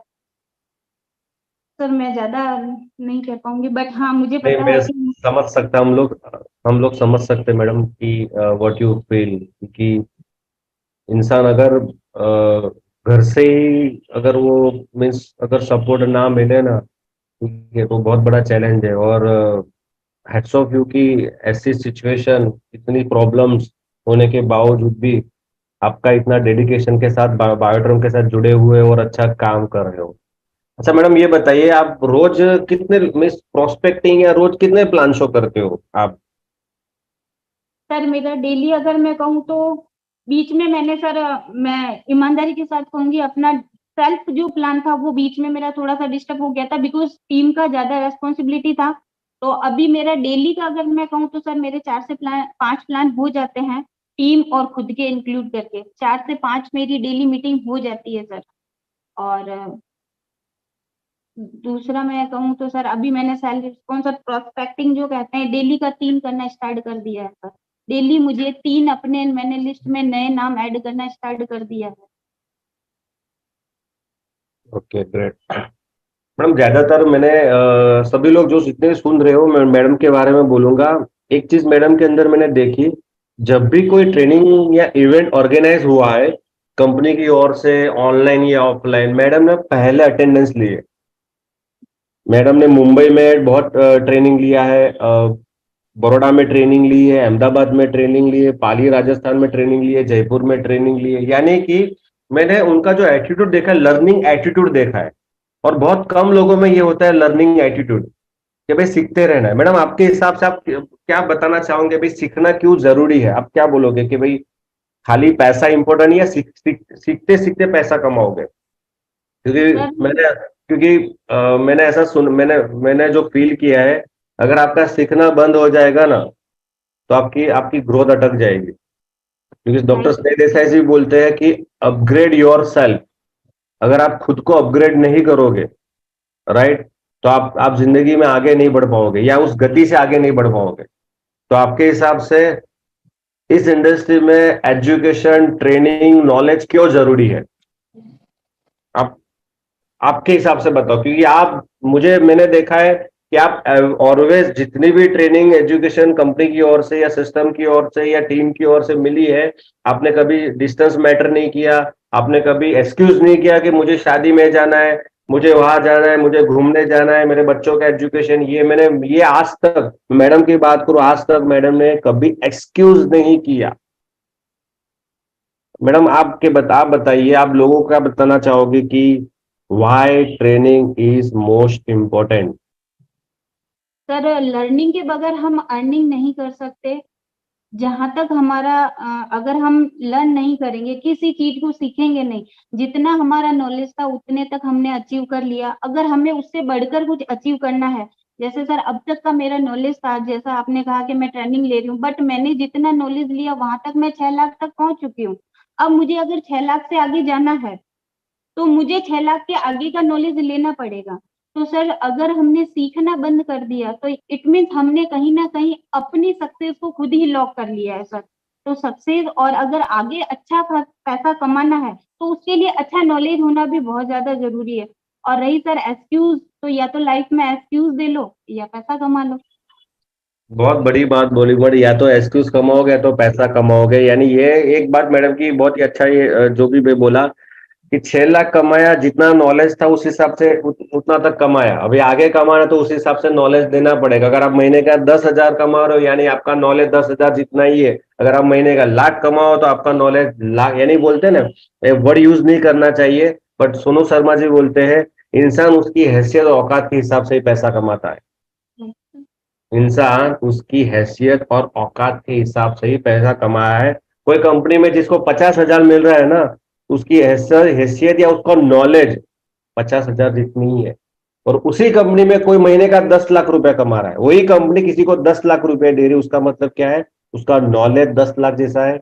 सर मैं ज्यादा नहीं कह पाऊंगी, बट हाँ मुझे नहीं, पता मैं है कि समझ सकता, हम लोग समझ सकते मैडम कि व्हाट यू फील, कि इंसान अगर घर से ही अगर वो मीन्स अगर सपोर्ट ना मिले ना, ठीक है, तो बहुत बड़ा चैलेंज है। और हैट्स ऑफ यू कि ऐसी सिचुएशन, इतनी प्रॉब्लम्स होने के बावजूद भी आपका इतना डेडिकेशन के साथ बायोड्रम के साथ जुड़े हुए और अच्छा काम कर रहे हो। अच्छा मैडम, ये बताइए, आप रोज कितने मीन्स प्रोस्पेक्टिंग या रोज कितने प्लान शो करते हो आप? सर मेरा डेली अगर मैं कहूँ तो बीच में मैंने सर मैं ईमानदारी के साथ कहूंगी अपना सेल्फ जो प्लान था वो बीच में मेरा थोड़ा सा डिस्टर्ब हो गया था, बिकॉज टीम का ज्यादा रेस्पॉन्सिबिलिटी था। तो अभी मेरा डेली का अगर मैं कहूँ तो सर मेरे 4 से 5 प्लान हो जाते हैं, टीम और खुद के इंक्लूड करके 4 से 5 मेरी डेली मीटिंग हो जाती है सर। और दूसरा मैं कहूँ तो सर अभी मैंने सेल्फ रिस्पॉन्स और प्रोस्पेक्टिंग जो कहते हैं डेली का 3 करना स्टार्ट कर दिया है सर। डेली मुझे 3 अपने मैंने लिस्ट में नए नाम ऐड करना स्टार्ट कर दिया है। Okay, great madam. ज्यादातर मैंने सभी लोग जो जितने सुन रहे हो, मैं मैडम के बारे में बोलूंगा। एक चीज मैडम के अंदर मैंने देखी, जब भी कोई ट्रेनिंग या इवेंट ऑर्गेनाइज हुआ है कंपनी की ओर से, ऑनलाइन या ऑफलाइन, मैडम ने पहले अटेंडेंस लिए। मैडम ने मुंबई में बहुत ट्रेनिंग लिया है, बड़ौदा में ट्रेनिंग ली है, अहमदाबाद में ट्रेनिंग ली है, पाली राजस्थान में ट्रेनिंग ली है, जयपुर में ट्रेनिंग ली है। यानी कि मैंने उनका जो एटीट्यूड देखा है, लर्निंग एटीट्यूड देखा है। और बहुत कम लोगों में ये होता है लर्निंग एटीट्यूड, कि भाई सीखते रहना है। मैडम आपके हिसाब से आप क्या बताना चाहोगे, भाई सीखना क्यों जरूरी है? आप क्या बोलोगे कि भाई खाली पैसा इंपॉर्टेंट या सीखते सीखते पैसा कमाओगे? क्योंकि सर मैंने ऐसा मैंने जो फील किया है, अगर आपका सीखना बंद हो जाएगा ना, तो आपकी आपकी ग्रोथ अटक जाएगी। क्योंकि डॉक्टर राइट स्नेह देसाई जी बोलते हैं कि अपग्रेड योर सेल्फ। अगर आप खुद को अपग्रेड नहीं करोगे, राइट, तो आप जिंदगी में आगे नहीं बढ़ पाओगे, या उस गति से आगे नहीं बढ़ पाओगे। तो आपके हिसाब से इस इंडस्ट्री में एजुकेशन, ट्रेनिंग, नॉलेज क्यों जरूरी है? आप आपके हिसाब से बताओ, क्योंकि आप मुझे मैंने देखा है कि आप ऑलवेज जितनी भी ट्रेनिंग एजुकेशन कंपनी की ओर से या सिस्टम की ओर से या टीम की ओर से मिली है, आपने कभी डिस्टेंस मैटर नहीं किया। आपने कभी एक्सक्यूज नहीं किया कि मुझे शादी में जाना है, मुझे वहां जाना है, मुझे घूमने जाना है, मेरे बच्चों का एजुकेशन ये। मैंने ये आज तक, मैडम की बात करूं, आज तक मैडम ने कभी एक्सक्यूज नहीं किया। मैडम आप बताइए, आप लोगों को क्या बताना चाहोगे कि why training is most important? Sir learning के बगैर हम अर्निंग नहीं कर सकते। जहां तक हमारा अगर हम लर्न नहीं करेंगे, किसी चीज को सीखेंगे नहीं, जितना हमारा नॉलेज था उतने तक हमने अचीव कर लिया। अगर हमें उससे बढ़कर कुछ अचीव करना है, जैसे सर अब तक का मेरा नॉलेज था, जैसा आपने कहा कि मैं ट्रेनिंग ले रही हूँ, बट मैंने जितना नॉलेज लिया वहां तक मैं 6 लाख तक पहुंच चुकी हूँ। अब मुझे अगर 6 लाख से आगे जाना है तो मुझे 6 लाख के आगे का नॉलेज लेना पड़ेगा। तो सर अगर हमने सीखना बंद कर दिया तो इट मीन्स हमने कहीं ना कहीं अपनी सक्सेस को खुद ही लॉक कर लिया है सर। तो सक्सेस और अगर आगे अच्छा पैसा कमाना है तो उसके लिए अच्छा नॉलेज होना भी बहुत ज्यादा जरूरी है। और रही सर एक्सक्यूज, तो या तो लाइफ में एक्सक्यूज दे लो या पैसा कमा लो। बहुत बड़ी बात बोली मैडम, या तो एक्सक्यूज कमाओगे या तो पैसा कमाओगे। यानी ये एक बात मैडम की बहुत ही अच्छा, ये जो भी मैं बोला कि 6 लाख कमाया, जितना नॉलेज था उस हिसाब से उतना तक कमाया। अभी आगे कमाना तो उस हिसाब से नॉलेज देना पड़ेगा। अगर आप महीने का 10,000 कमा रहे हो, यानी आपका नॉलेज 10,000 जितना ही है। अगर आप महीने का लाख कमाओ तो आपका नॉलेज लाख, यानी बोलते हैं ना, वर्ड यूज नहीं करना चाहिए, बट सोनू शर्मा जी बोलते हैं इंसान उसकी हैसियत और औकात के हिसाब से ही पैसा कमाता है। इंसान उसकी हैसियत और औकात के हिसाब से ही पैसा कमाया है। कोई कंपनी में जिसको 50,000 मिल रहा है ना, उसकी हैसियत या उसका नॉलेज 50,000 जितनी ही है। और उसी कंपनी में कोई महीने का 10 लाख रुपया कमा रहा है, वही कंपनी किसी को 10 लाख रुपया दे रही है, उसका मतलब क्या है? उसका नॉलेज 10 लाख जैसा है,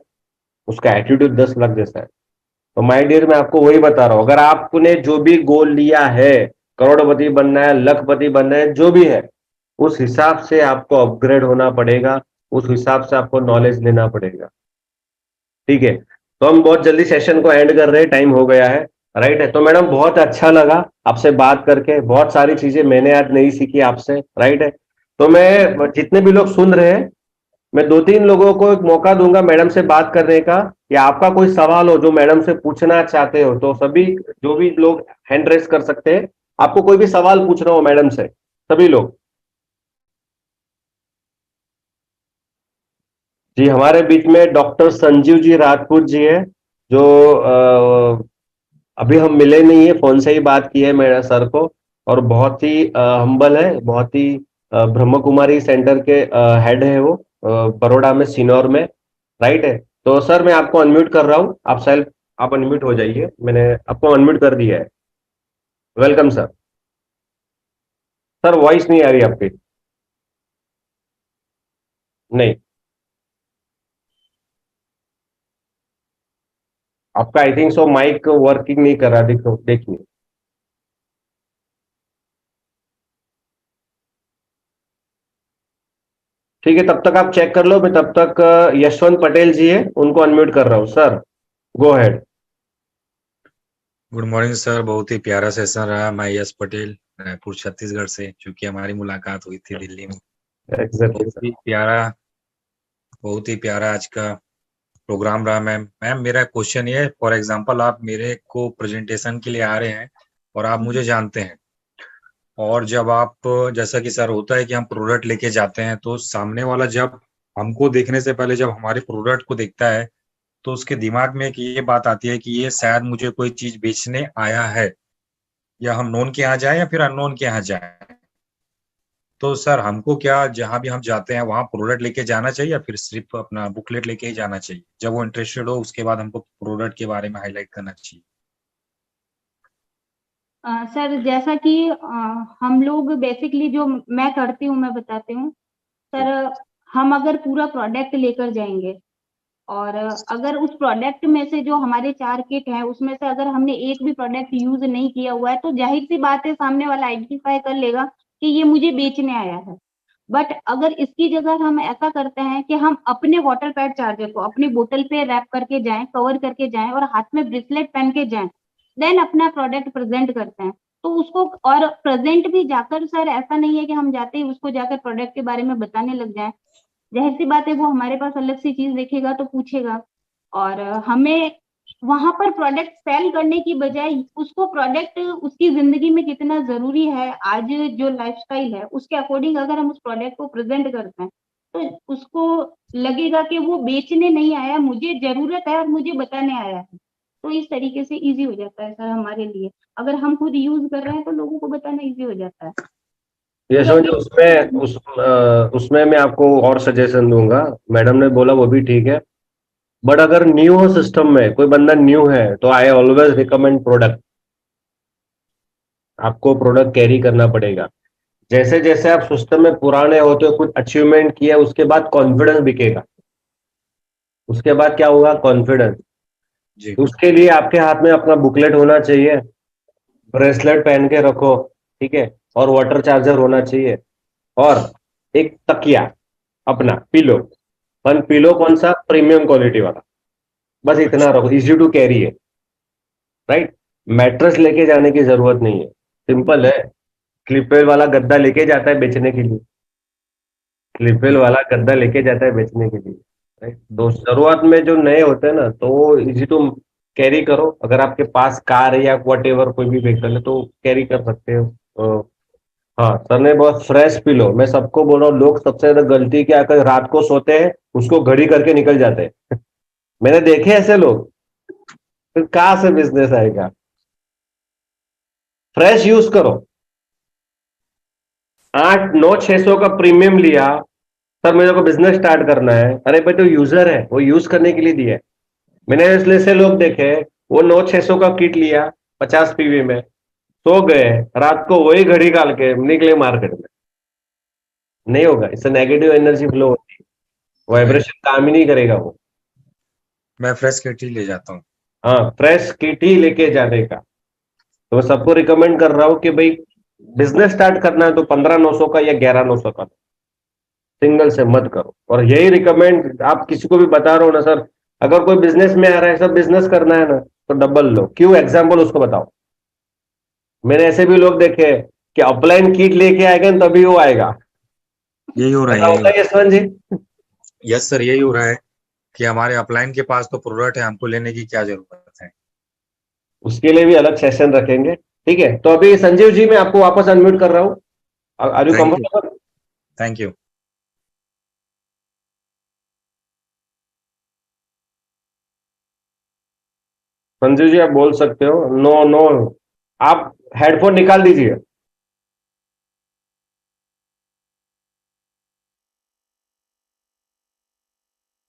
उसका एटीट्यूड 10 लाख जैसा है। तो माय डियर मैं आपको वही बता रहा हूं, अगर आपने जो भी गोल लिया है, करोड़पति बनना है, लखपति बनना है, जो भी है, उस हिसाब से आपको अपग्रेड होना पड़ेगा, उस हिसाब से आपको नॉलेज लेना पड़ेगा। ठीक है, तो हम बहुत जल्दी सेशन को एंड कर रहे हैं, टाइम हो गया है। राइट है, तो मैडम बहुत अच्छा लगा आपसे बात करके, बहुत सारी चीजें मैंने आज नहीं सीखी आपसे। राइट है, तो मैं जितने भी लोग सुन रहे हैं, मैं 2-3 लोगों को एक मौका दूंगा मैडम से बात करने का, या आपका कोई सवाल हो जो मैडम से पूछना चाहते हो, तो सभी जो भी लोग हैंड रेस कर सकते हैं। आपको कोई भी सवाल पूछना हो मैडम से, सभी लोग। जी, हमारे बीच में डॉक्टर संजीव जी राजपूत जी है, जो अभी हम मिले नहीं है, फोन से ही बात की है मेरे सर को, और बहुत ही हम्बल है, बहुत ही ब्रह्म कुमारी सेंटर के हेड है वो, बड़ौदा में, सिनौर में। राइट है, तो सर मैं आपको अनम्यूट कर रहा हूँ, आप अनम्यूट हो जाइए, मैंने आपको अनम्यूट कर दिया है। Welcome sir. सर वॉइस नहीं आ रही आपकी। नहीं, आपका I think so mic working नहीं कर रहा, देखो देखिए। ठीक है, तब तक आप चेक कर लो, मैं तब तक यशवंत पटेल जी है, उनको अनम्यूट कर रहा हूँ। सर गो हेड। गुड मॉर्निंग सर, बहुत ही प्यारा सेशन रहा। मैं यश पटेल, रायपुर छत्तीसगढ़ से, चूंकि हमारी मुलाकात हुई थी दिल्ली में। Exactly sir. बहुत ही प्यारा आज का प्रोग्राम रहा। मैम मेरा क्वेश्चन ये है, फॉर एग्जांपल आप मेरे को प्रेजेंटेशन के लिए आ रहे हैं और आप मुझे जानते हैं, और जब आप, जैसा कि सर होता है कि हम प्रोडक्ट लेके जाते हैं, तो सामने वाला जब हमको देखने से पहले जब हमारे प्रोडक्ट को देखता है, तो उसके दिमाग में एक ये बात आती है कि ये शायद मुझे कोई चीज बेचने आया है, या हम नोन के यहाँ जाए या फिर अननोन के यहाँ जाए। तो सर हमको क्या, जहां भी हम जाते हैं वहां प्रोडक्ट लेके जाना चाहिए, या फिर सिर्फ अपना बुकलेट लेके ही जाना चाहिए? जब वो इंटरेस्टेड हो उसके बाद हमको प्रोडक्ट के बारे में हाईलाइट करना चाहिए। सर जैसा कि हम लोग बेसिकली जो मैं करती हूँ मैं बताती हूँ सर। हम अगर पूरा प्रोडक्ट लेकर जाएंगे और अगर उस प्रोडक्ट में से जो हमारे 4 किट है उसमें से अगर हमने एक भी प्रोडक्ट यूज नहीं किया हुआ है, तो जाहिर सी बात है सामने वाला आइडेंटिफाई कर लेगा कि ये मुझे बेचने आया है। बट अगर इसकी जगह हम ऐसा करते हैं कि हम अपने वाटर पैड चार्जर को अपनी बोतल पे रैप करके जाएं, कवर करके जाएं और हाथ में ब्रेसलेट पहन के जाएं, देन अपना प्रोडक्ट प्रेजेंट करते हैं, तो उसको और प्रेजेंट भी जाकर सर ऐसा नहीं है कि हम जाते ही उसको जाकर प्रोडक्ट के बारे में बताने लग जाएं। जाहिर सी बात है वो हमारे पास अलग सी चीज देखेगा तो पूछेगा, और हमें वहां पर प्रोडक्ट सेल करने की बजाय उसको प्रोडक्ट उसकी जिंदगी में कितना जरूरी है, आज जो लाइफस्टाइल है उसके अकॉर्डिंग अगर हम उस प्रोडक्ट को प्रेजेंट करते हैं, तो उसको लगेगा कि वो बेचने नहीं आया, मुझे जरूरत है और मुझे बताने आया है। तो इस तरीके से इजी हो जाता है सर हमारे लिए, अगर हम खुद यूज कर रहे हैं तो लोगों को बताना इजी हो जाता है। यशवंत जी, उसमें मैं आपको और सजेशन दूंगा, मैडम ने बोला वो भी ठीक है, बट अगर न्यू हो सिस्टम में, कोई बंदा न्यू है, तो आई ऑलवेज रिकमेंड प्रोडक्ट। आपको प्रोडक्ट कैरी करना पड़ेगा। जैसे जैसे आप सिस्टम में पुराने होते हो, कुछ अचीवमेंट किया, उसके बाद कॉन्फिडेंस बिकेगा। उसके बाद क्या होगा? कॉन्फिडेंस। जी उसके लिए आपके हाथ में अपना बुकलेट होना चाहिए, ब्रेसलेट पहन के रखो, ठीक है, और वाटर चार्जर होना चाहिए, और एक तकिया अपना पिलो, पिलो कौन सा? प्रीमियम क्वालिटी वाला, बस इतना अच्छा। रखो, इजी टू कैरी है। राइट, मैट्रेस लेके जाने की जरूरत नहीं है, सिंपल है। स्लीपर वाला गद्दा लेके जाता है बेचने के लिए, स्लीपर जी वाला गद्दा लेके जाता है बेचने के लिए। राइट, तो शुरुआत में जो नए होते हैं ना, तो वो इजी टू कैरी करो। अगर आपके पास कार है या वट एवर कोई भी व्हीकल है तो कैरी कर सकते हो। तो हाँ, सर ने बहुत फ्रेश पिलो, मैं सबको बोल रहा हूँ, लोग सबसे ज्यादा गलती क्या कर, रात को सोते हैं उसको घड़ी करके निकल जाते हैं। मैंने देखे ऐसे लोग, फिर कहाँ से बिजनेस आएगा? फ्रेश यूज करो। 8-9-600 का प्रीमियम लिया, सर मेरे को बिजनेस स्टार्ट करना है, अरे भाई तो यूजर है, वो यूज करने के लिए दिया है। मैंने इसलिए से लोग देखे, वो 9-600 का किट लिया 50 पीवी में, सो गए, रात को वही घड़ी डाल के निकले मार्केट में। नहीं होगा, इससे नेगेटिव एनर्जी फ्लो होती है, राइट, वाइब्रेशन काम ही नहीं करेगा वो। मैं फ्रेश किट ही ले जाता हूँ। हाँ, फ्रेश किट ही लेके जाने का। तो मैं सबको रिकमेंड कर रहा हूँ कि भाई बिजनेस स्टार्ट करना है तो 15,900 का या 11,900 का, सिंगल से मत करो। और यही रिकमेंड आप किसी को भी बता रहे हो ना सर, अगर कोई बिजनेस में आ रहा है, सब बिजनेस करना है ना, तो डबल लो। क्यों? एग्जाम्पल उसको बताओ। मैंने ऐसे भी लोग देखे हैं कि अपलाइन किट लेके आएगा ना तभी वो आएगा। यही हो रहा ऐसा है, होता है यशवंत जी? यस सर, यही हो रहा है कि हमारे अपलाइन के पास तो प्रोडक्ट है, हमको लेने की क्या जरूरत है। उसके लिए भी अलग सेशन रखेंगे। ठीक है, तो अभी संजीव जी मैं आपको वापस अनम्यूट कर रहा हूँ। Are you thank you, comfortable? Thank you. Sanjeev ji आप बोल सकते हो। नो नो, आप हेडफोन निकाल दीजिए।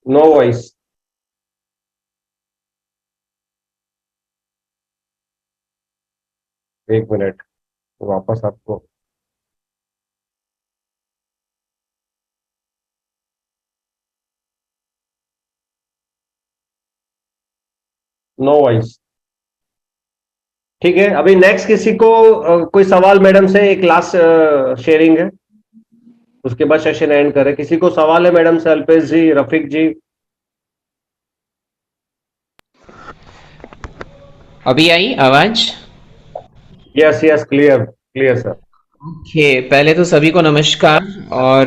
No voice. एक मिनट, वापस आपको। No voice. ठीक है, अभी नेक्स्ट किसी को कोई सवाल मैडम से, एक लास्ट शेयरिंग है, उसके बाद सेशन एंड करें। किसी को सवाल है मैडम से? अल्पेश जी, रफीक जी? अभी आई आवाज? Yes yes, clear clear sir. Okay, पहले तो सभी को नमस्कार। और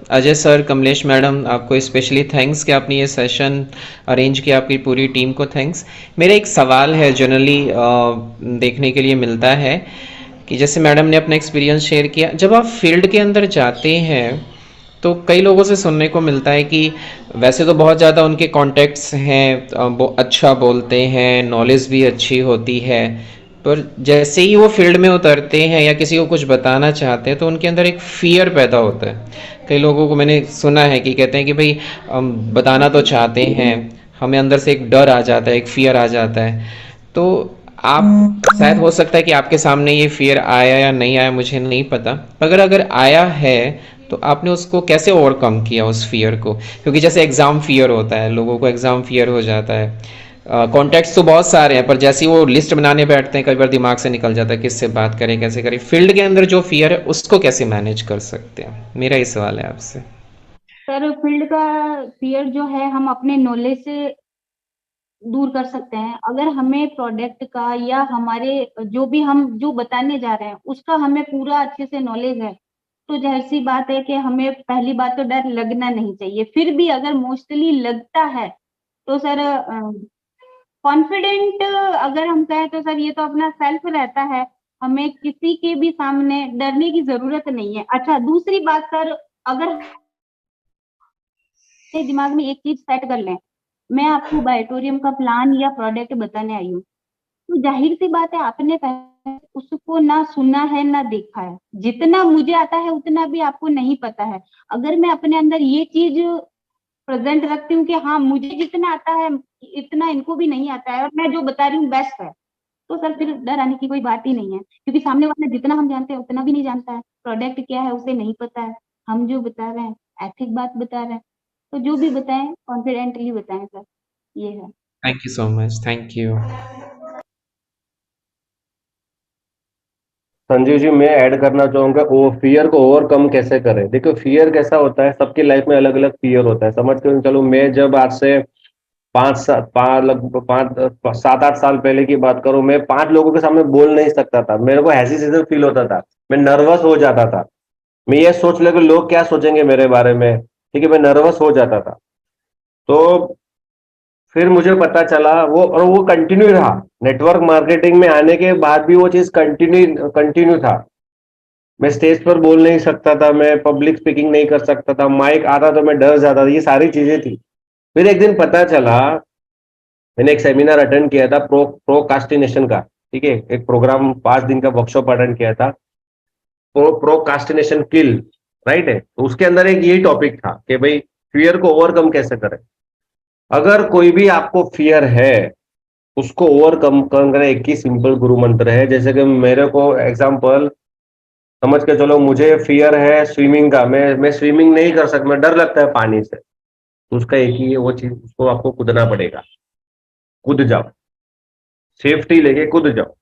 अजय सर, कमलेश मैडम, आपको स्पेशली थैंक्स कि आपने ये सेशन अरेंज किया, आपकी पूरी टीम को थैंक्स। मेरा एक सवाल है, जनरली देखने के लिए मिलता है कि जैसे मैडम ने अपना एक्सपीरियंस शेयर किया, जब आप फील्ड के अंदर जाते हैं तो कई लोगों से सुनने को मिलता है कि वैसे तो बहुत ज़्यादा उनके कॉन्टेक्ट्स हैं, वो अच्छा बोलते हैं, नॉलेज भी अच्छी होती है, पर जैसे ही वो फील्ड में उतरते हैं या किसी को कुछ बताना चाहते हैं तो उनके अंदर एक फियर पैदा होता है। कई लोगों को मैंने सुना है कि कहते हैं कि भाई हम बताना तो चाहते हैं, हमें अंदर से एक डर आ जाता है, एक फियर आ जाता है। तो आप शायद, हो सकता है कि आपके सामने ये फियर आया या नहीं आया, मुझे नहीं पता, मगर अगर आया है तो आपने उसको कैसे ओवरकम किया उस फियर को? क्योंकि जैसे एग्ज़ाम फियर होता है, लोगों को एग्ज़ाम फियर हो जाता है। कॉन्टैक्ट्स तो बहुत सारे हैं, पर जैसे ही वो लिस्ट बनाने बैठते हैं कई बार दिमाग से निकल जाता है किससे बात करें, कैसे करें। फील्ड के अंदर जो फियर है उसको कैसे मैनेज कर सकते हैं, मेरा ये सवाल है आपसे। सर फील्ड का फियर जो है हम अपने नॉलेज से दूर कर सकते हैं। अगर हमें प्रोडक्ट का या हमारे जो भी हम जो बताने जा रहे हैं उसका हमें पूरा अच्छे से नॉलेज है, तो जाहिर सी बात है कि हमें पहली बात तो डर लगना नहीं चाहिए। फिर भी अगर मोस्टली लगता है तो सर कॉन्फिडेंट अगर हम कहें तो सर ये तो अपना सेल्फ रहता है, हमें किसी के भी सामने डरने की जरूरत नहीं है। अच्छा, दूसरी बात सर, अगर अपने दिमाग में एक चीज सेट कर लें, मैं आपको बायोटोरियम का प्लान या प्रोडक्ट बताने आई हूँ, तो जाहिर सी बात है आपने पहले उसको ना सुना है ना देखा है। जितना मुझे आता है उतना भी आपको नहीं पता है। अगर मैं अपने अंदर ये चीज प्रेजेंट रखती हूँ कि हाँ मुझे जितना आता है इतना इनको भी नहीं आता है और मैं जो बता रही हूँ बेस्ट है, तो सर फिर डर आने की कोई बात ही नहीं है। क्योंकि सामने वाला जितना हम जानते हैं उतना भी नहीं जानता है, प्रोडक्ट क्या है उसे नहीं पता है। हम जो बता रहे हैं एथिक बात बता रहे हैं, तो जो भी बताएं कॉन्फिडेंटली बताएं सर, ये है। Thank you so much, thank you. Sanjeev ji मैं ऐड करना चाहूंगा, वो फियर को ओवरकम कैसे करें। देखो फियर कैसा होता है, सबकी लाइफ में अलग अलग फियर होता है। समझ के चलो, मैं जब आज से 5 7 8 साल पहले की बात करूं, मैं 5 लोगों के सामने बोल नहीं सकता था। मेरे को हेजिटेशन फील होता था, मैं नर्वस हो जाता था। मैं ये सोच ले कि लोग क्या सोचेंगे मेरे बारे में, ठीक है, मैं नर्वस हो जाता था। तो फिर मुझे पता चला वो, और वो कंटिन्यू रहा। नेटवर्क मार्केटिंग में आने के बाद भी वो चीज कंटिन्यू कंटिन्यू था। मैं स्टेज पर बोल नहीं सकता था, मैं पब्लिक स्पीकिंग नहीं कर सकता था, माइक आता तो मैं डर जाता था, ये सारी चीजें थी। फिर एक दिन पता चला, मैंने एक सेमिनार अटेंड किया था प्रोकास्टिनेशन का। ठीक है, एक प्रोग्राम 5 दिन का वर्कशॉप अटेंड किया था, प्रोकास्टिनेशन किल, राइट है। तो उसके अंदर एक यही टॉपिक था कि भाई फियर को ओवरकम कैसे करें। अगर कोई भी आपको फियर है, उसको ओवरकम करने एक ही सिंपल गुरु मंत्र है। जैसे कि मेरे को एग्जांपल समझ के चलो, मुझे फियर है स्विमिंग का, मैं स्विमिंग नहीं कर सकता, मैं डर लगता है पानी से। तो उसका एक ही है वो चीज, उसको आपको कूदना पड़ेगा, कूद जाओ। सेफ्टी लेके कूद जाओ।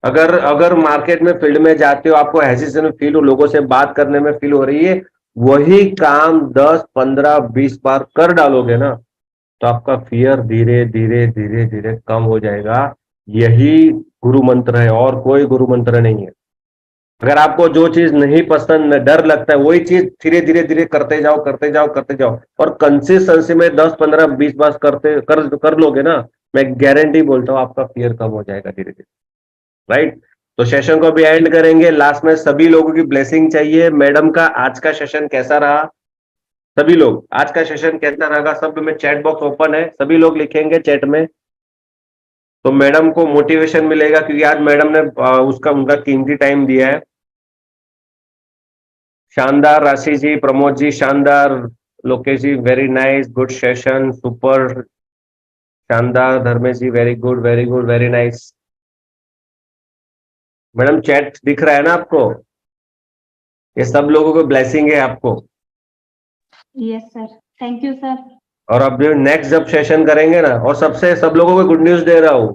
अगर अगर मार्केट में फील्ड में जाते हो, आपको हेजिटेशन फील हो, लोगों से बात करने में फील हो रही है, वही काम 10, 15, 20 बार कर डालोगे ना, तो आपका फियर धीरे धीरे धीरे धीरे कम हो जाएगा। यही गुरु मंत्र है, और कोई गुरु मंत्र नहीं है। अगर आपको जो चीज नहीं पसंद, डर लगता है, वही चीज धीरे धीरे धीरे करते जाओ, करते जाओ, करते जाओ, और कंसिस्टेंसी में 10, 15, 20 बार कर लोगे ना, मैं गारंटी बोलता हूँ आपका फियर कम हो जाएगा धीरे धीरे। राइट। तो सेशन को भी एंड करेंगे। लास्ट में सभी लोगों की ब्लेसिंग चाहिए। मैडम का आज का सेशन कैसा रहा? सभी लोग आज का सेशन कैसा रहा? सब में चैट बॉक्स ओपन है, सभी लोग लिखेंगे चैट में, तो मैडम को मोटिवेशन मिलेगा, क्योंकि आज मैडम ने उनका कीमती टाइम दिया है। शानदार राशि जी, प्रमोद जी शानदार, Lokesh ji very nice, good session, super, शानदार, Dharmesh ji very good, very good, very nice. Madam chat दिख रहा है ना आपको? ये सब लोगों को ब्लेसिंग है आपको। Yes sir, thank you sir. और अब नेक्स्ट जब सेशन करेंगे ना, और सब लोगों को गुड न्यूज दे रहा हूं,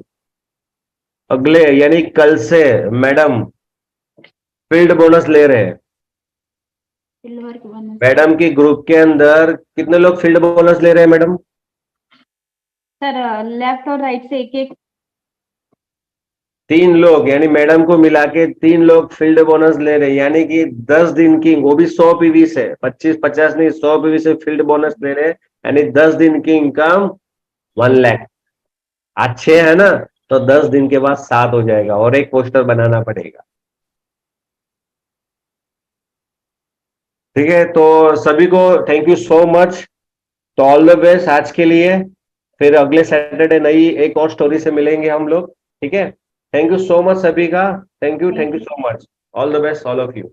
अगले यानी कल से मैडम फील्ड बोनस ले रहे हैं। सिल्वर के बोनस मैडम की ग्रुप के अंदर कितने लोग फील्ड बोनस ले रहे हैं मैडम? सर, लेफ्ट और राइट से एक एक। 3 लोग, यानी मैडम को मिला के 3 लोग फील्ड बोनस ले रहे हैं, यानी कि 10 दिन की, वो भी 100 पीवी से, 25-50 नहीं, 100 पीवी से फील्ड बोनस ले रहे हैं, यानी 10 दिन की इनकम 1 लाख। आज 6 है ना, तो 10 दिन के बाद 7 हो जाएगा, और एक पोस्टर बनाना पड़ेगा। ठीक है, तो सभी को थैंक यू सो मच, तो ऑल द बेस्ट आज के लिए। फिर अगले सैटरडे नई एक और स्टोरी से मिलेंगे हम लोग। ठीक है, थैंक यू सो मच सभी का, thank you so much, all the best all of you.